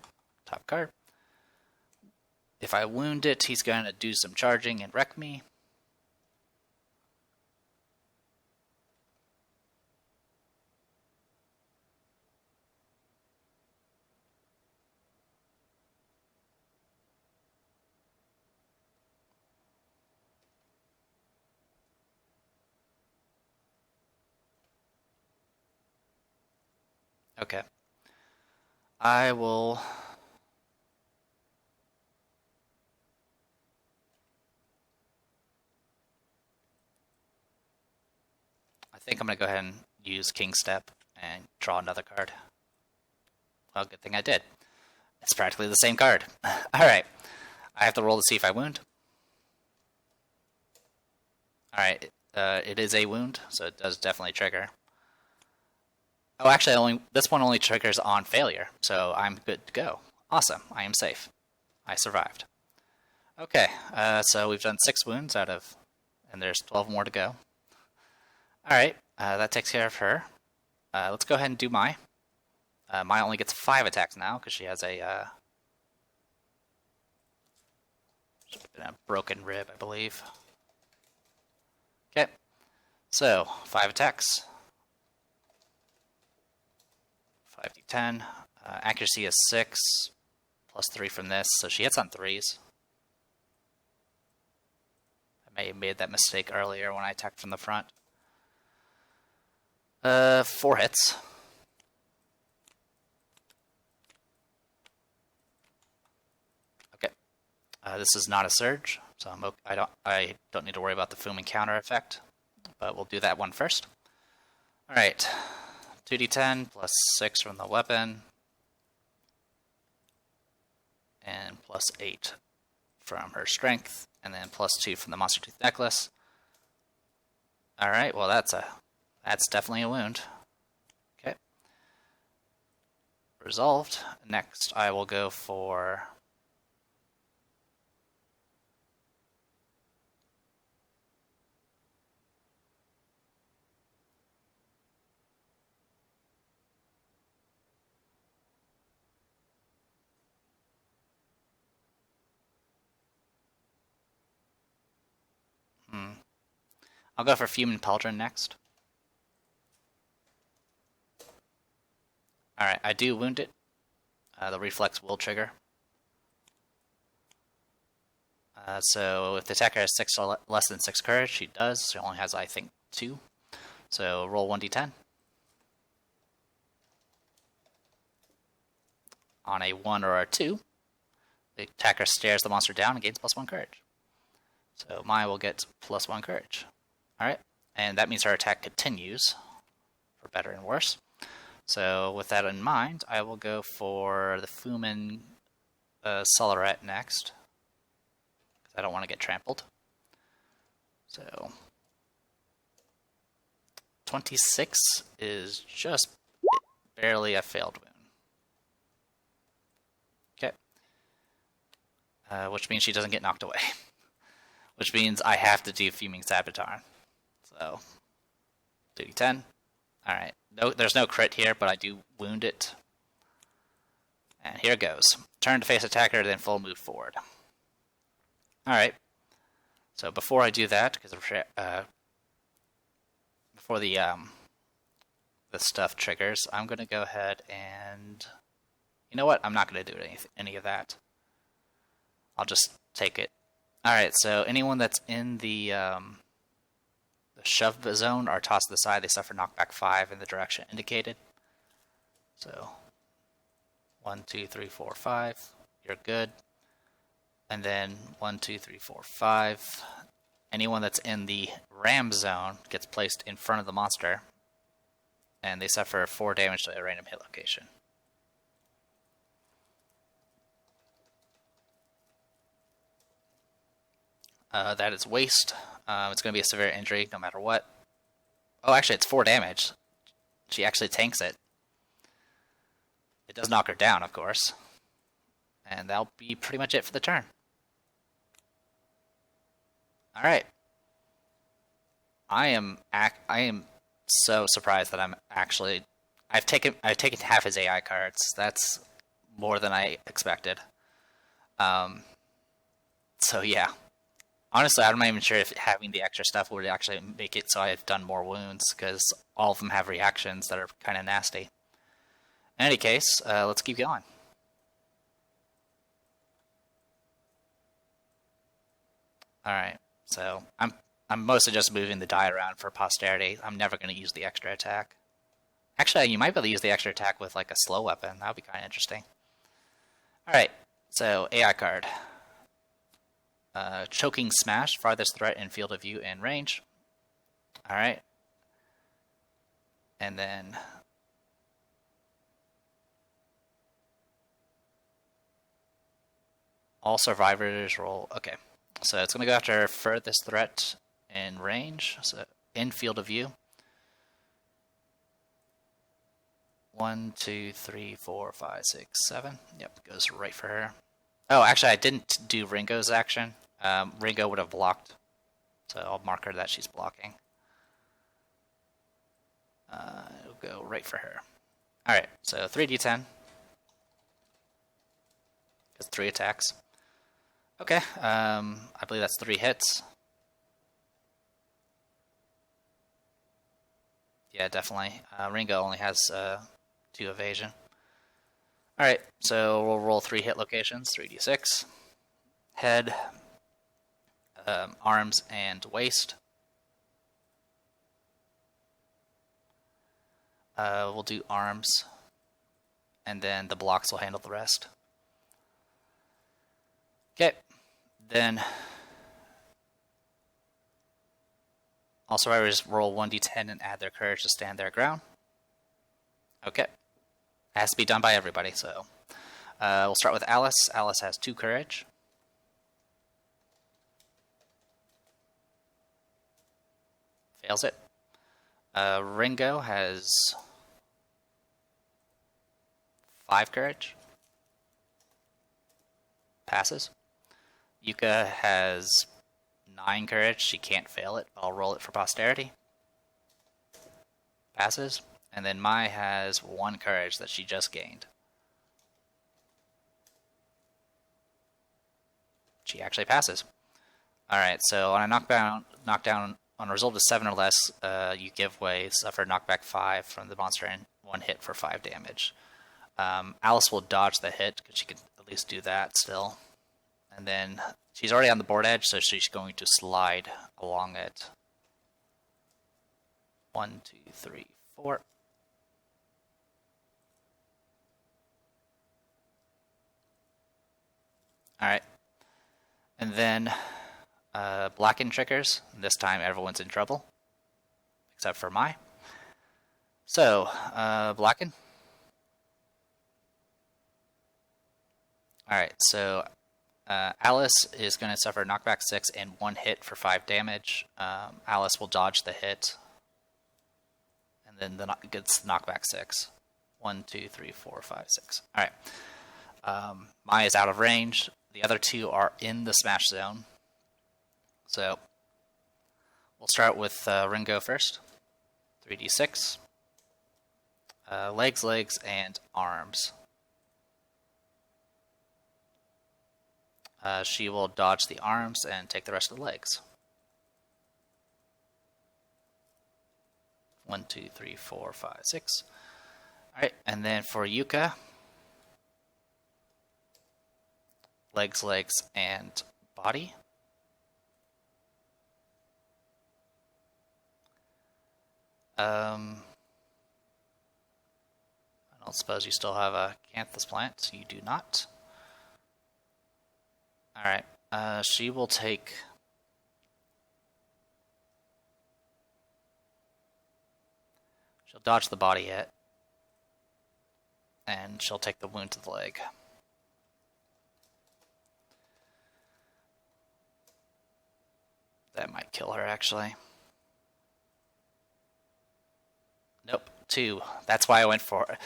Top card. If I wound it, he's going to do some charging and wreck me. Okay. I will... I think I'm going to go ahead and use King Step and draw another card. Well, good thing I did. It's practically the same card. Alright. I have to roll to see if I wound. Alright. It is a wound, so it does definitely trigger. Oh, actually, this one only triggers on failure, so I'm good to go. Awesome. I am safe. I survived. Okay, so we've done 6 wounds out of... and there's 12 more to go. Alright, that takes care of her. Let's go ahead and do Mai. Mai only gets 5 attacks now, because she has a broken rib, I believe. Okay, so 5 attacks. 5d10. Accuracy is 6, plus 3 from this, so she hits on 3s. I may have made that mistake earlier when I attacked from the front. 4 hits. Okay. This is not a surge, so I don't need to worry about the foaming counter effect, but we'll do that one first. All right. 2d10 plus 6 from the weapon, and plus 8 from her strength, and then plus 2 from the monster tooth necklace. All right, well that's definitely a wound. Okay, resolved. Next, I will go for I'll go for Fume and Pauldron next. Alright, I do wound it. The reflex will trigger. So if the attacker has 6 or less than 6 courage, she does. She only has, I think, 2. So roll 1d10. On a 1 or a 2, the attacker stares the monster down and gains plus 1 courage. So Mai will get plus 1 courage. Alright, and that means her attack continues, for better and worse. So with that in mind, I will go for the Fumin Cellaret next, because I don't want to get trampled. So 26 is just barely a failed wound. Okay. Which means she doesn't get knocked away. Which means I have to do Fuming Saboteur. So, 2d10. Alright, no, there's no crit here, but I do wound it. And here it goes. Turn to face attacker, then full move forward. Alright, so before I do that, because before the stuff triggers, I'm going to go ahead and... You know what? I'm not going to do any of that. I'll just take it. Alright, so anyone that's in the shove zone are tossed to the side. They suffer knockback 5 in the direction indicated. So 1, 2, 3, 4, 5. You're good. And then 1, 2, 3, 4, 5. Anyone that's in the ram zone gets placed in front of the monster, and they suffer 4 damage to a random hit location. That is waste. It's going to be a severe injury no matter what. Oh, actually, it's 4 damage. She actually tanks it. It does knock her down, of course. And that'll be pretty much it for the turn. Alright. I am so surprised that I've taken half his AI cards. That's more than I expected. So yeah. Honestly, I'm not even sure if having the extra stuff would actually make it so I've done more wounds, because all of them have reactions that are kind of nasty. In any case, let's keep going. Alright, so I'm mostly just moving the die around for posterity. I'm never going to use the extra attack. Actually, you might be able to use the extra attack with like a slow weapon. That would be kind of interesting. Alright, so AI card. Choking Smash, farthest threat in field of view and range. Alright. And then all survivors roll. Okay, so it's gonna go after furthest threat in range, so in field of view. 1, 2, 3, 4, 5, 6, 7. Yep, goes right for her. Oh, actually, I didn't do Ringo's action. Ringo would have blocked, so I'll mark her that she's blocking. It'll go right for her. All right, so 3d10. It's 3 attacks. Okay, I believe that's 3 hits. Yeah, definitely. Ringo only has 2 evasion. Alright, so we'll roll 3 hit locations, 3d6. Head, arms, and waist. We'll do arms, and then the blocks will handle the rest. Okay, then all survivors roll 1d10 and add their courage to stand their ground. Okay. It has to be done by everybody, so we'll start with Alice. Alice has 2 courage. Fails it. Ringo has 5 courage. Passes. Yuka has 9 courage. She can't fail it. I'll roll it for posterity. Passes. And then Mai has 1 courage that she just gained. She actually passes. Alright, so on a knockdown on a result of 7 or less, you give way, suffer knockback 5 from the monster, and 1 hit for 5 damage. Alice will dodge the hit, because she can at least do that still. And then she's already on the board edge, so she's going to slide along it. 1, 2, 3, 4. Alright. And then Blacken triggers. This time everyone's in trouble. Except for Mai. So, Blacken. Alright, so Alice is going to suffer knockback 6 and 1 hit for 5 damage. Alice will dodge the hit. And then gets knockback 6. 1, 2, 3, 4, 5, 6. Alright. Mai is out of range. The other 2 are in the smash zone. So, we'll start with Ringo first. 3d6. Legs, and arms. She will dodge the arms and take the rest of the legs. 1, 2, 3, 4, 5, 6. Alright, and then for Yuka, legs, and body. I don't suppose you still have a Canthus plant. You do not. Alright, she will take... She'll dodge the body hit. And she'll take the wound to the leg. That might kill her, actually. Nope, 2. That's why I went for it.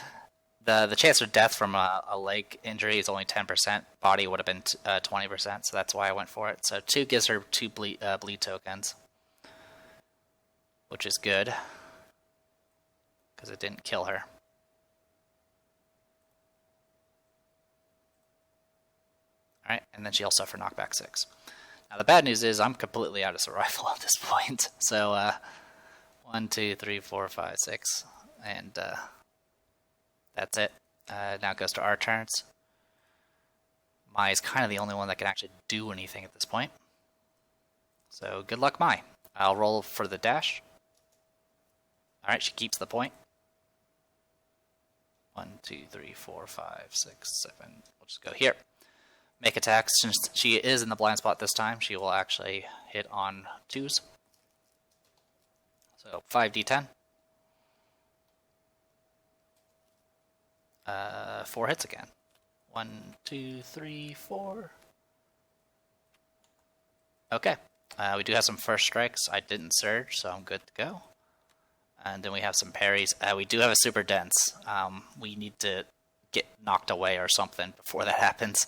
The chance of death from a leg injury is only 10%. Body would have been 20%, so that's why I went for it. So 2 gives her 2 bleed tokens, which is good, because it didn't kill her. Alright, and then she'll suffer knockback 6. Now the bad news is I'm completely out of survival at this point. So 1, 2, 3, 4, 5, 6, and that's it. Now it goes to our turns. Mai is kind of the only one that can actually do anything at this point. So good luck, Mai. I'll roll for the dash. Alright, she keeps the point. 1, 2, 3, 4, 5, 6, 7. We'll just go here. Make attacks. Since she is in the blind spot this time, she will actually hit on 2s. So 5d10. 4 hits again. 1, 2, 3, 4. Okay. We do have some first strikes. I didn't surge, so I'm good to go. And then we have some parries. We do have a super dense. We need to get knocked away or something before that happens.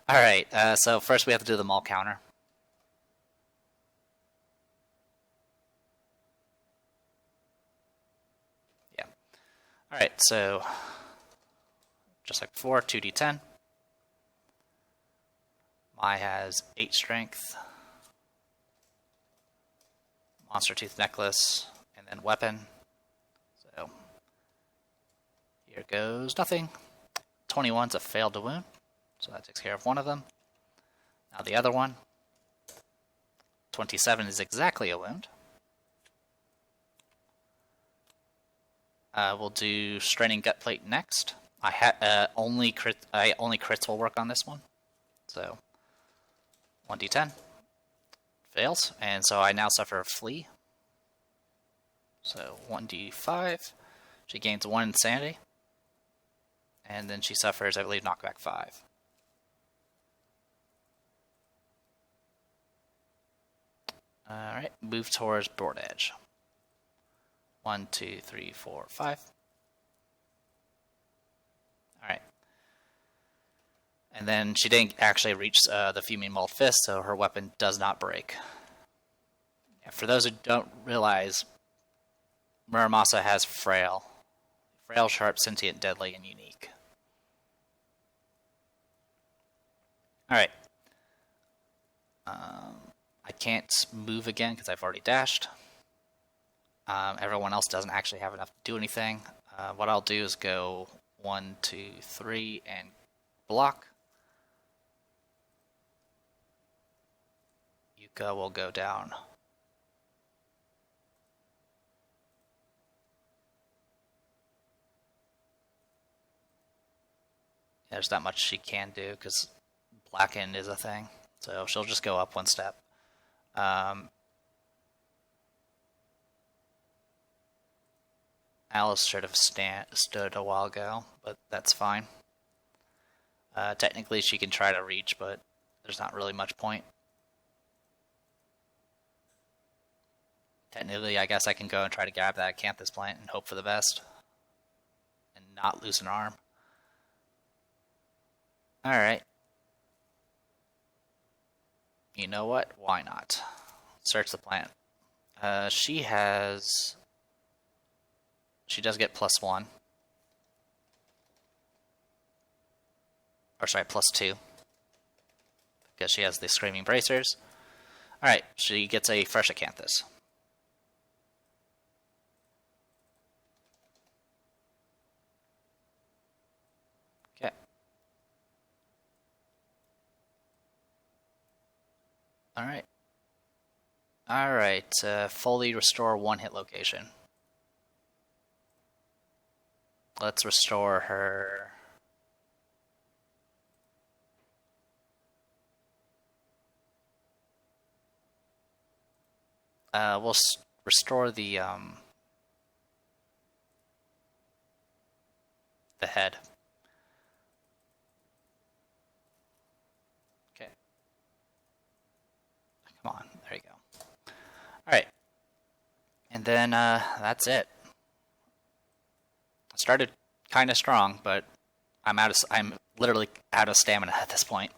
Alright, so first we have to do the maul counter. Yeah. Alright, so just like before, 2d10. Mai has 8 strength. Monster Tooth Necklace, and then weapon. So here goes nothing. 21's a failed to wound, so that takes care of one of them. Now the other one. 27 is exactly a wound. We'll do Straining Gut Plate next. Only crits will work on this one. So 1d10. Fails, and so I now suffer a flee. So 1d5. She gains 1 insanity. And then she suffers, I believe, knockback 5. Alright, move towards board edge. 1, 2, 3, 4, 5. Alright. And then she didn't actually reach the Fuming Mauled Fist, so her weapon does not break. Yeah, for those who don't realize, Muramasa has Frail. Frail, Sharp, Sentient, Deadly, and Unique. Alright. I can't move again because I've already dashed. Everyone else doesn't actually have enough to do anything. What I'll do is go 1, 2, 3, and block. Yuka will go down. There's not much she can do because Blacken is a thing. So she'll just go up 1 step. Alice should have stood a while ago, but that's fine. Technically she can try to reach, but there's not really much point. Technically, I guess I can go and try to grab that Acanthus plant and hope for the best. And not lose an arm. Alright. You know what? Why not? Search the plant. She does get +1. Or sorry, +2. Because she has the Screaming Bracers. Alright, she gets a fresh Acanthus. Okay. Alright. Alright, fully restore 1 hit location. Let's restore her. We'll restore the head. Okay. Come on, there you go. Alright. And then that's it. I started kind of strong, but I'm literally out of stamina at this point.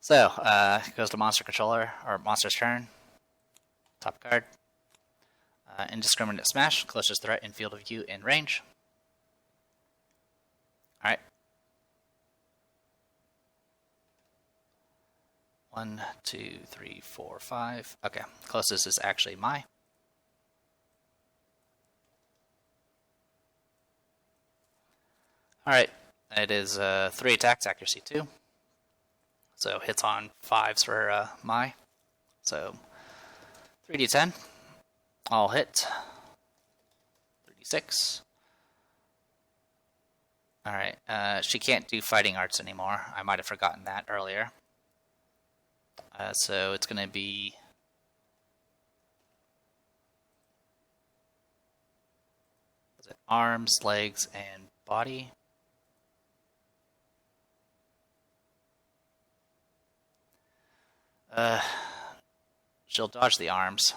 So, it goes to monster controller, or monster's turn. Top card. Indiscriminate Smash, closest threat in field of view in range. Alright. 1, 2, 3, 4, 5. Okay, closest is actually Mai. Alright, it is 3 attacks, accuracy 2. So hits on 5s for Mai. So 3d10. All hit. 36. Alright, she can't do fighting arts anymore. I might have forgotten that earlier. So it's going to be... Was it arms, legs, and body? she'll dodge the arms.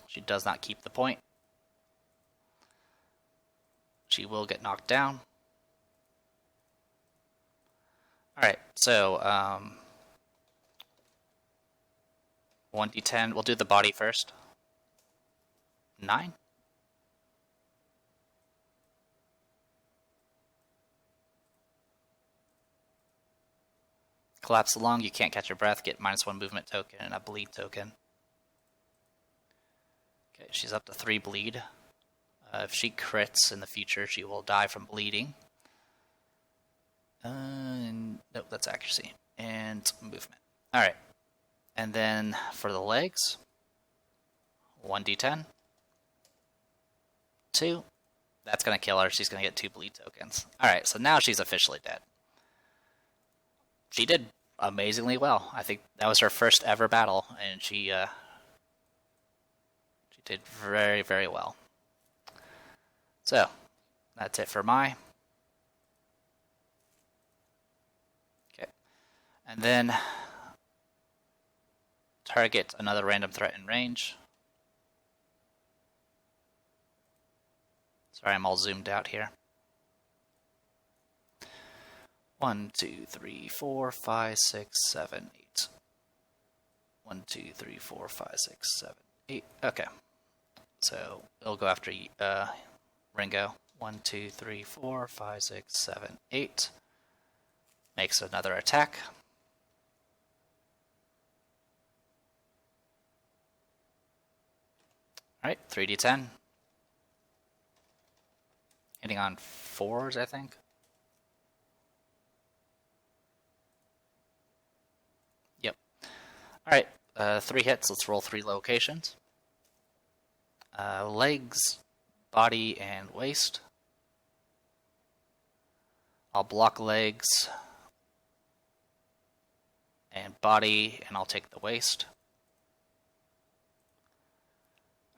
She does not keep the point. She will get knocked down. Alright, so 1d10. We'll do the body first. 9. Collapse the lung, you can't catch your breath, get -1 movement token and a bleed token. Okay, she's up to 3 bleed. If she crits in the future, she will die from bleeding. Nope, that's accuracy. And movement. Alright. And then for the legs, 1d10. 2. That's going to kill her. She's going to get 2 bleed tokens. Alright, so now she's officially dead. She did amazingly well. I think that was her first ever battle, and she did very, very well. So, that's it for Mai. Okay. And then target another random threat in range. Sorry, I'm all zoomed out here. 1, 2, 3, 4, 5, 6, 7, 8. 1, 2, 3, 4, 5, 6, 7, 8. Okay. So it'll go after Ringo. 1, 2, 3, 4, 5, 6, 7, 8. Makes another attack. Alright, 3d10. Hitting on 4s, I think. Yep. Alright, 3 hits. Let's roll 3 locations. Legs, body, and waist. I'll block legs and body, and I'll take the waist.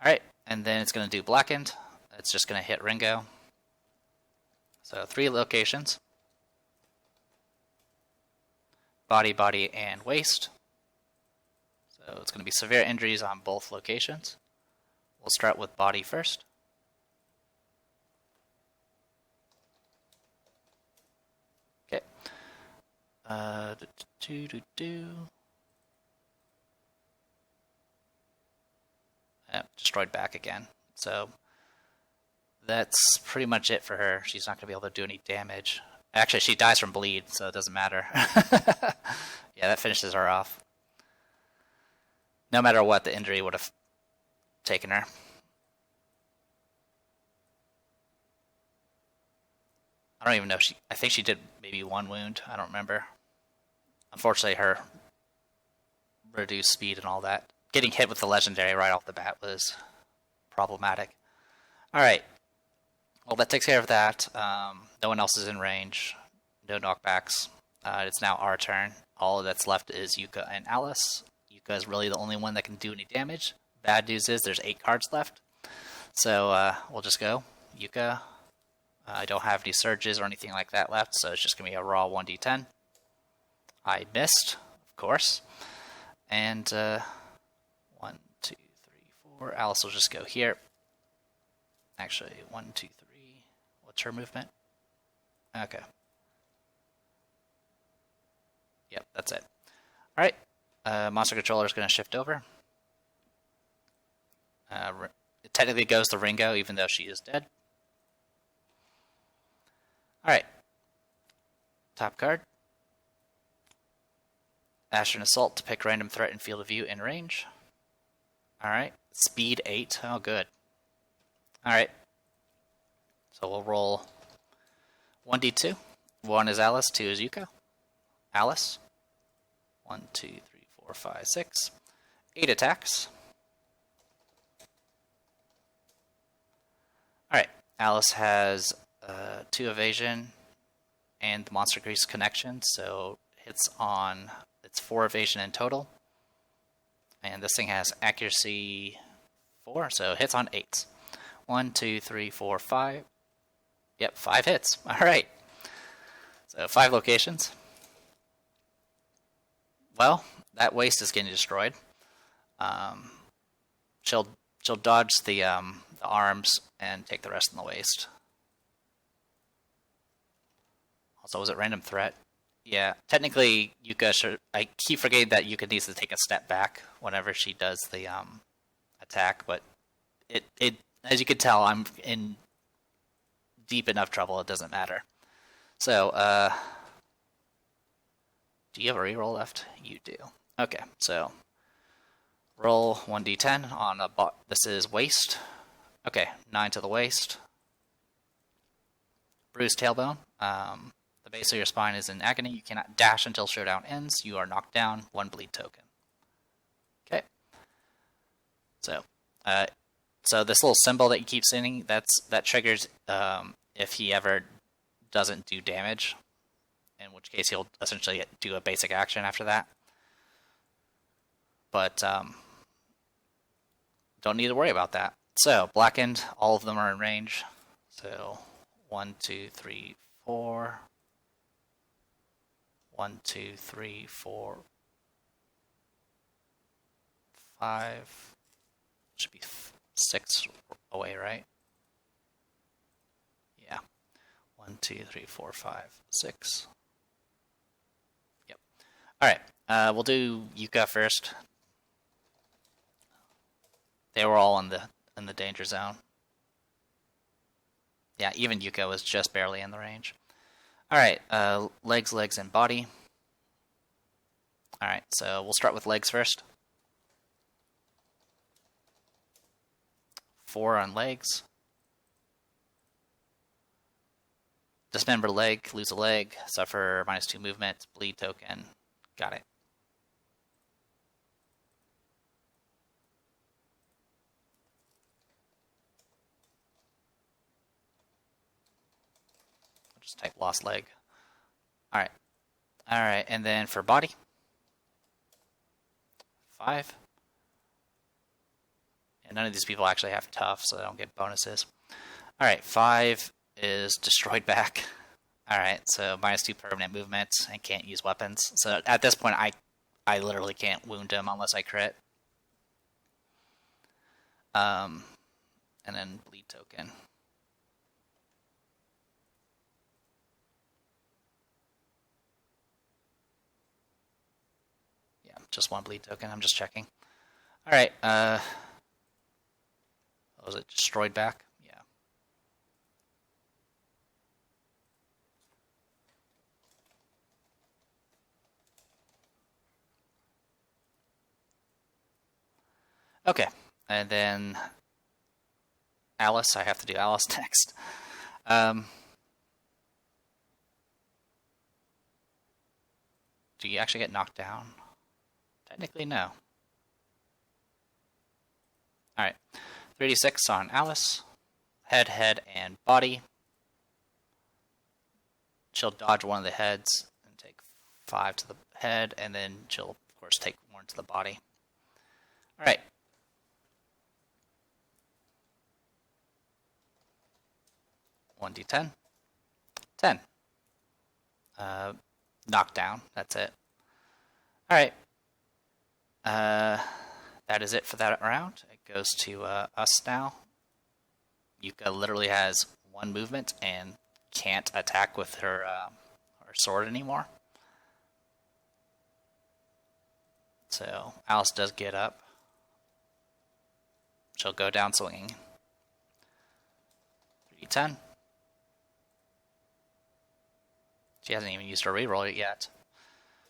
Alright, and then it's going to do blackened. It's just going to hit Ringo. So 3 locations. Body, body, and waist. So it's going to be severe injuries on both locations. We'll start with body first. Okay. Destroyed back again. So that's pretty much it for her. She's not going to be able to do any damage. Actually, she dies from bleed, so it doesn't matter. Yeah, that finishes her off. No matter what, the injury would have taken her. I don't even know if I think she did maybe 1 wound. I don't remember. Unfortunately, her reduced speed and all that. Getting hit with the legendary right off the bat was problematic. Alright. Well, that takes care of that. No one else is in range. No knockbacks. It's now our turn. All that's left is Yuka and Alice. Yuka is really the only one that can do any damage. Bad news is there's 8 cards left. So we'll just go. Yuka. I don't have any surges or anything like that left, so it's just going to be a raw 1d10. I missed, of course. And 1, 2, 3, 4. Alice will just go here. Actually, 1, 2, 3. What's her movement? Okay. Yep, that's it. Alright. Monster Controller is going to shift over. It technically goes to Ringo, even though she is dead. Alright. Top card. Ashen Assault to pick random threat in field of view in range. Alright. Speed 8. Oh, good. Alright. So we'll roll 1d2. 1 is Alice, 2 is Yuka. Alice. 1, 2, 3, 4, 5, 6. 8 attacks. Alright. Alice has 2 evasion and the Monster Grease connection, so hits on, it's 4 evasion in total. And this thing has accuracy 4, so hits on 8s. 1, 2, 3, 4, 5. Yep, 5 hits. Alright. So 5 locations. well, that waist is getting destroyed. Um, she'll dodge the arms and take the rest in the waist. Also, was it random threat? Yeah, technically Yuka should. I keep forgetting that Yuka needs to take a step back whenever she does the attack, but it as you can tell, I'm in deep enough trouble. It doesn't matter. So, do you have a reroll left? You do. Okay, so roll 1d10 on a bot. This is waist. Okay, 9 to the waist. Bruised tailbone. The base of your spine is in agony. You cannot dash until showdown ends. You are knocked down. 1 bleed token. Okay. So, so this little symbol that you keep seeing, that triggers if he ever doesn't do damage, in which case he'll essentially do a basic action after that. But don't need to worry about that. So, blackened, all of them are in range. So, 1, 2, 3, 4. 1, 2, 3, 4, 5. Should be 6 away, right? Yeah. 1, 2, 3, 4, 5, 6. Yep. Alright, we'll do Yuka first. They were all in the danger zone. Yeah, even Yuka was just barely in the range. Alright, legs, and body. Alright, so we'll start with legs first. 4 on legs. Dismember leg, lose a leg, suffer -2 movement, bleed token. Got it. I'll just type lost leg. Alright. Alright, and then for body. 5. And none of these people actually have tough, so they don't get bonuses. Alright, 5 is destroyed back. Alright, so -2 permanent movement and can't use weapons. So at this point, I literally can't wound him unless I crit. And then bleed token. Yeah, just 1 bleed token. I'm just checking. Alright, was it destroyed back? Yeah. Okay, and then Alice. I have to do Alice next. Do you actually get knocked down? Technically, no. Alright. 3d6 on Alice. Head, and body. She'll dodge one of the heads and take 5 to the head, and then she'll, of course, take 1 to the body. Alright. One d10. 10. Knockdown. That's it. Alright. That is it for that round. It goes to us now. Yuka literally has 1 movement and can't attack with her sword anymore. So Alice does get up. She'll go down swinging. 3d10. She hasn't even used her reroll yet.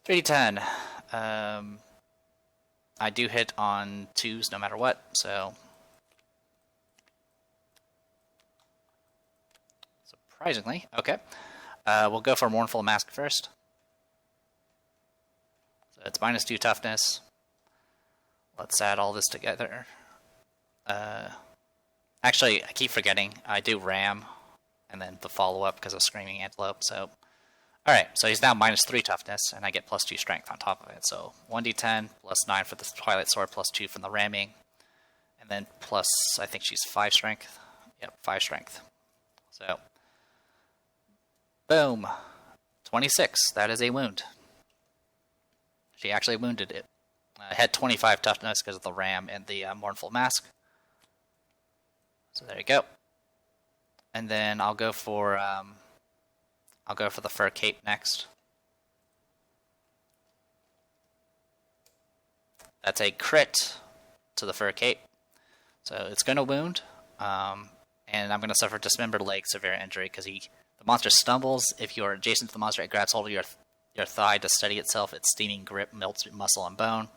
3d10. I do hit on 2s no matter what, so surprisingly, okay. We'll go for Mournful Mask first. So it's -2 toughness. Let's add all this together. Actually, I keep forgetting. I do ram, and then the follow-up because of Screaming Antelope, so alright, so he's now -3 toughness, and I get +2 strength on top of it. So 1d10, +9 for the Twilight Sword, +2 from the ramming, and then plus, I think she's 5 strength. Yep, 5 strength. So, boom. 26, that is a wound. She actually wounded it. It had 25 toughness because of the ram and the Mournful Mask. So there you go. And then I'll go for the fur cape next. That's a crit to the fur cape. So it's going to wound, and I'm going to suffer dismembered leg severe injury because the monster stumbles. If you are adjacent to the monster, it grabs hold of your thigh to steady itself. Its steaming grip melts muscle and bone.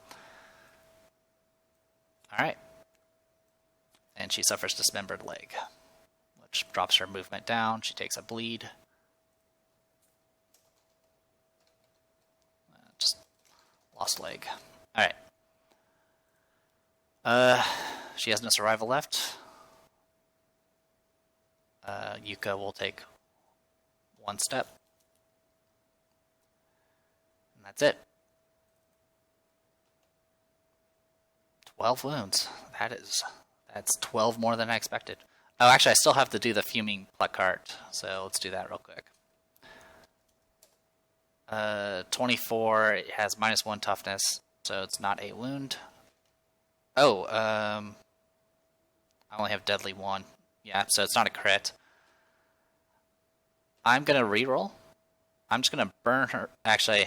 Alright. And she suffers dismembered leg, which drops her movement down. She takes a bleed. Just lost leg. Alright. She has no survival left. Yuka will take one step. And that's it. 12 wounds. That's 12 more than I expected. Oh, actually, I still have to do the fuming placard, so let's do that real quick. 24, it has -1 toughness, so it's not a wound. Oh, I only have deadly 1. Yeah, so it's not a crit. I'm gonna reroll. I'm just gonna burn her. Actually,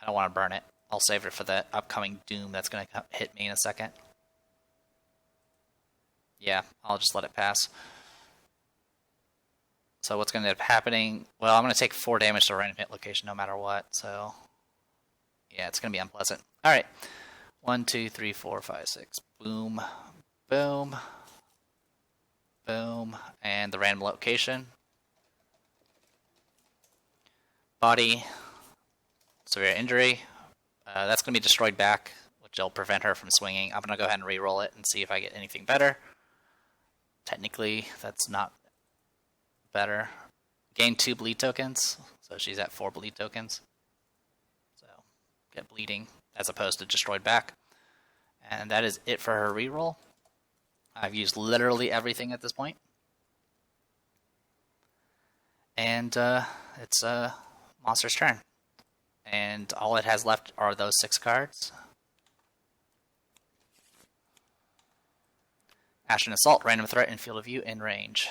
I don't want to burn it. I'll save it for the upcoming doom that's gonna hit me in a second. Yeah, I'll just let it pass. So what's gonna end up happening? Well, I'm gonna take 4 damage to a random hit location no matter what. So yeah, it's gonna be unpleasant. All right, 1, 2, 3, 4, 5, 6. Boom, boom, boom, and the random location. Body, severe injury. That's going to be destroyed back, which will prevent her from swinging. I'm going to go ahead and re-roll it and see if I get anything better. Technically, that's not better. Gain 2 bleed tokens, so she's at 4 bleed tokens. So, get bleeding as opposed to destroyed back. And that is it for her re-roll. I've used literally everything at this point. And it's monster's turn. And all it has left are those 6 cards. Ashen Assault, random threat in field of view, in range.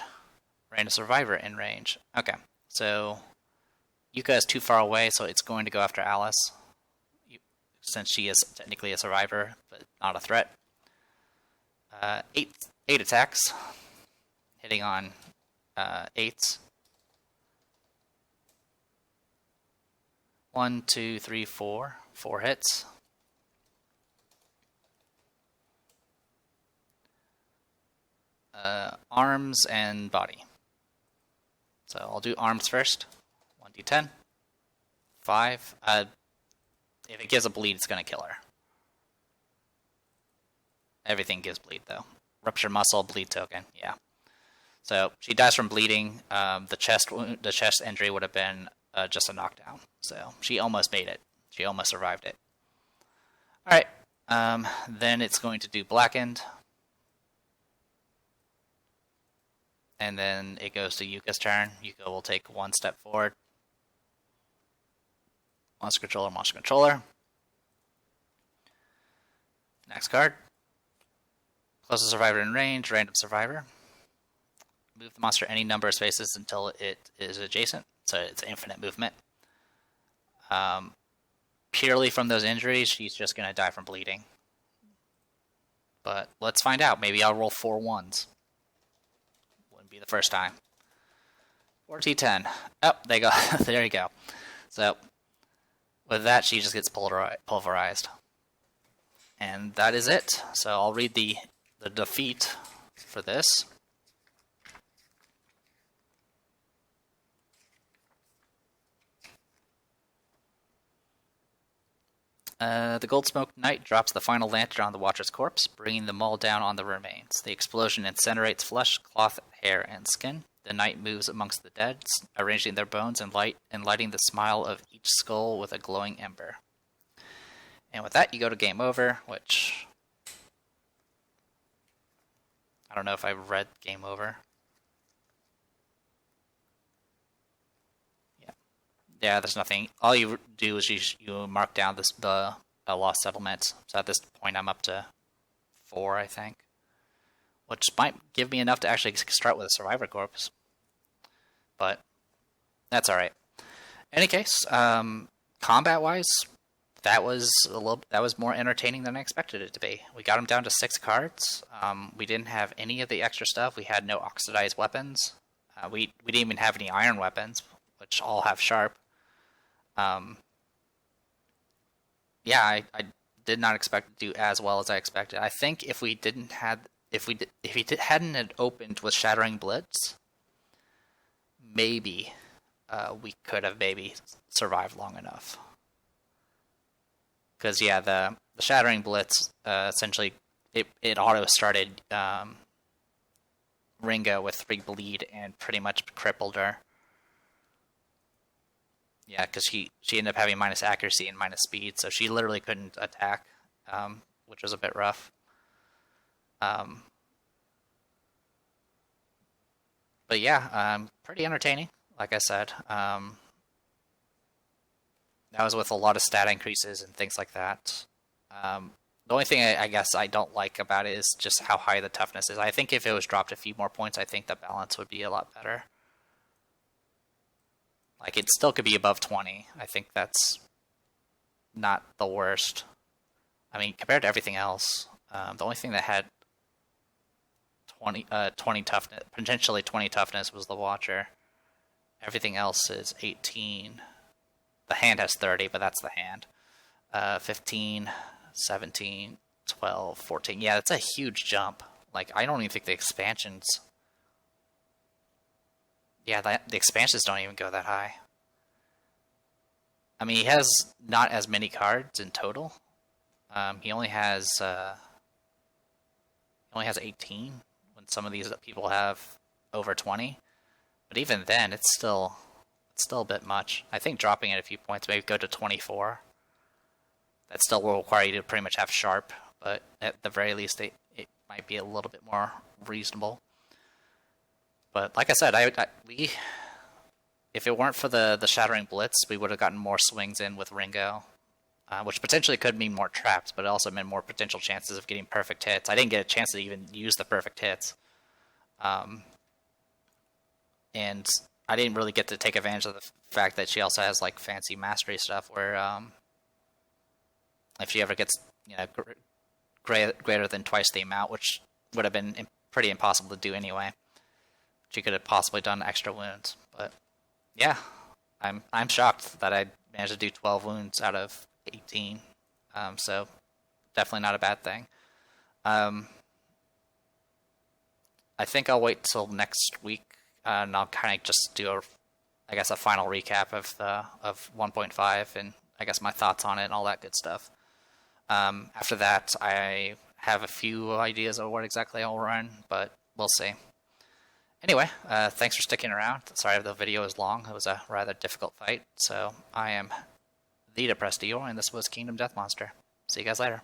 Random survivor, in range. Okay, so Yuka is too far away, so it's going to go after Alice, since she is technically a survivor, but not a threat. 8 attacks, hitting on 8s. 1, 2, 3, 4. 4 hits. Arms and body. So I'll do arms first. 1d10. 5. If it gives a bleed, it's going to kill her. Everything gives bleed, though. Rupture muscle, bleed token. Yeah. So she dies from bleeding. The chest injury would have been just a knockdown. So she almost made it. She almost survived it. Alright. Then it's going to do blackened. And then it goes to Yuka's turn. Yuka will take 1 step forward. Monster controller, monster controller. Next card. Closest survivor in range, random survivor. Move the monster any number of spaces until it is adjacent. So it's infinite movement. Purely from those injuries, she's just going to die from bleeding. But let's find out. Maybe I'll roll 4 1s. Wouldn't be the first time. 4d10. Oh, there you go. There you go. So with that, she just gets pulverized. And that is it. So I'll read the defeat for this. The Goldsmoke Knight drops the final lantern on the Watcher's corpse, bringing them all down on the remains. The explosion incinerates flesh, cloth, hair, and skin. The knight moves amongst the dead, arranging their bones and lighting the smile of each skull with a glowing ember. And with that, you go to game over, which I don't know if I read game over. Yeah, there's nothing. All you do is you mark down the lost settlements. So at this point, I'm up to 4, I think, which might give me enough to actually start with a survivor corpse. But that's all right. In any case, combat-wise, that was more entertaining than I expected it to be. We got them down to 6 cards. We didn't have any of the extra stuff. We had no oxidized weapons. We didn't even have any iron weapons, which all have sharp. Yeah, I did not expect to do as well as I expected. I think if he hadn't had opened with Shattering Blitz, maybe we could have maybe survived long enough. Because yeah, the Shattering Blitz essentially it auto started Ringo with 3 bleed and pretty much crippled her. Yeah, because she ended up having minus accuracy and minus speed, so she literally couldn't attack, which was a bit rough. But yeah, pretty entertaining, like I said. That was with a lot of stat increases and things like that. The only thing I guess I don't like about it is just how high the toughness is. I think if it was dropped a few more points, I think the balance would be a lot better. Like, it still could be above 20. I think that's not the worst. I mean, compared to everything else, the only thing that had 20 toughness, potentially 20 toughness, was the Watcher. Everything else is 18. The hand has 30, but that's the hand. 15, 17, 12, 14. Yeah, that's a huge jump. Like, I don't even think the expansions... Yeah, the expansions don't even go that high. I mean, he has not as many cards in total. He only has 18, when some of these people have over 20. But even then, it's still a bit much. I think dropping it a few points, maybe go to 24. That still will require you to pretty much have sharp, but at the very least, it might be a little bit more reasonable. But like I said, if it weren't for the Shattering Blitz, we would have gotten more swings in with Ringo, which potentially could mean more traps, but it also meant more potential chances of getting perfect hits. I didn't get a chance to even use the perfect hits. And I didn't really get to take advantage of the fact that she also has like fancy mastery stuff where if she ever gets greater than twice the amount, which would have been pretty impossible to do anyway. She could have possibly done extra wounds, but yeah, I'm shocked that I managed to do 12 wounds out of 18. So definitely not a bad thing. I think I'll wait till next week, and I'll kind of just do a final recap of 1.5 and I guess my thoughts on it and all that good stuff. After that, I have a few ideas of what exactly I'll run, but we'll see. Anyway, thanks for sticking around. Sorry if the video is long. It was a rather difficult fight. So I am the Depressed Eeyore, and this was Kingdom Death Monster. See you guys later.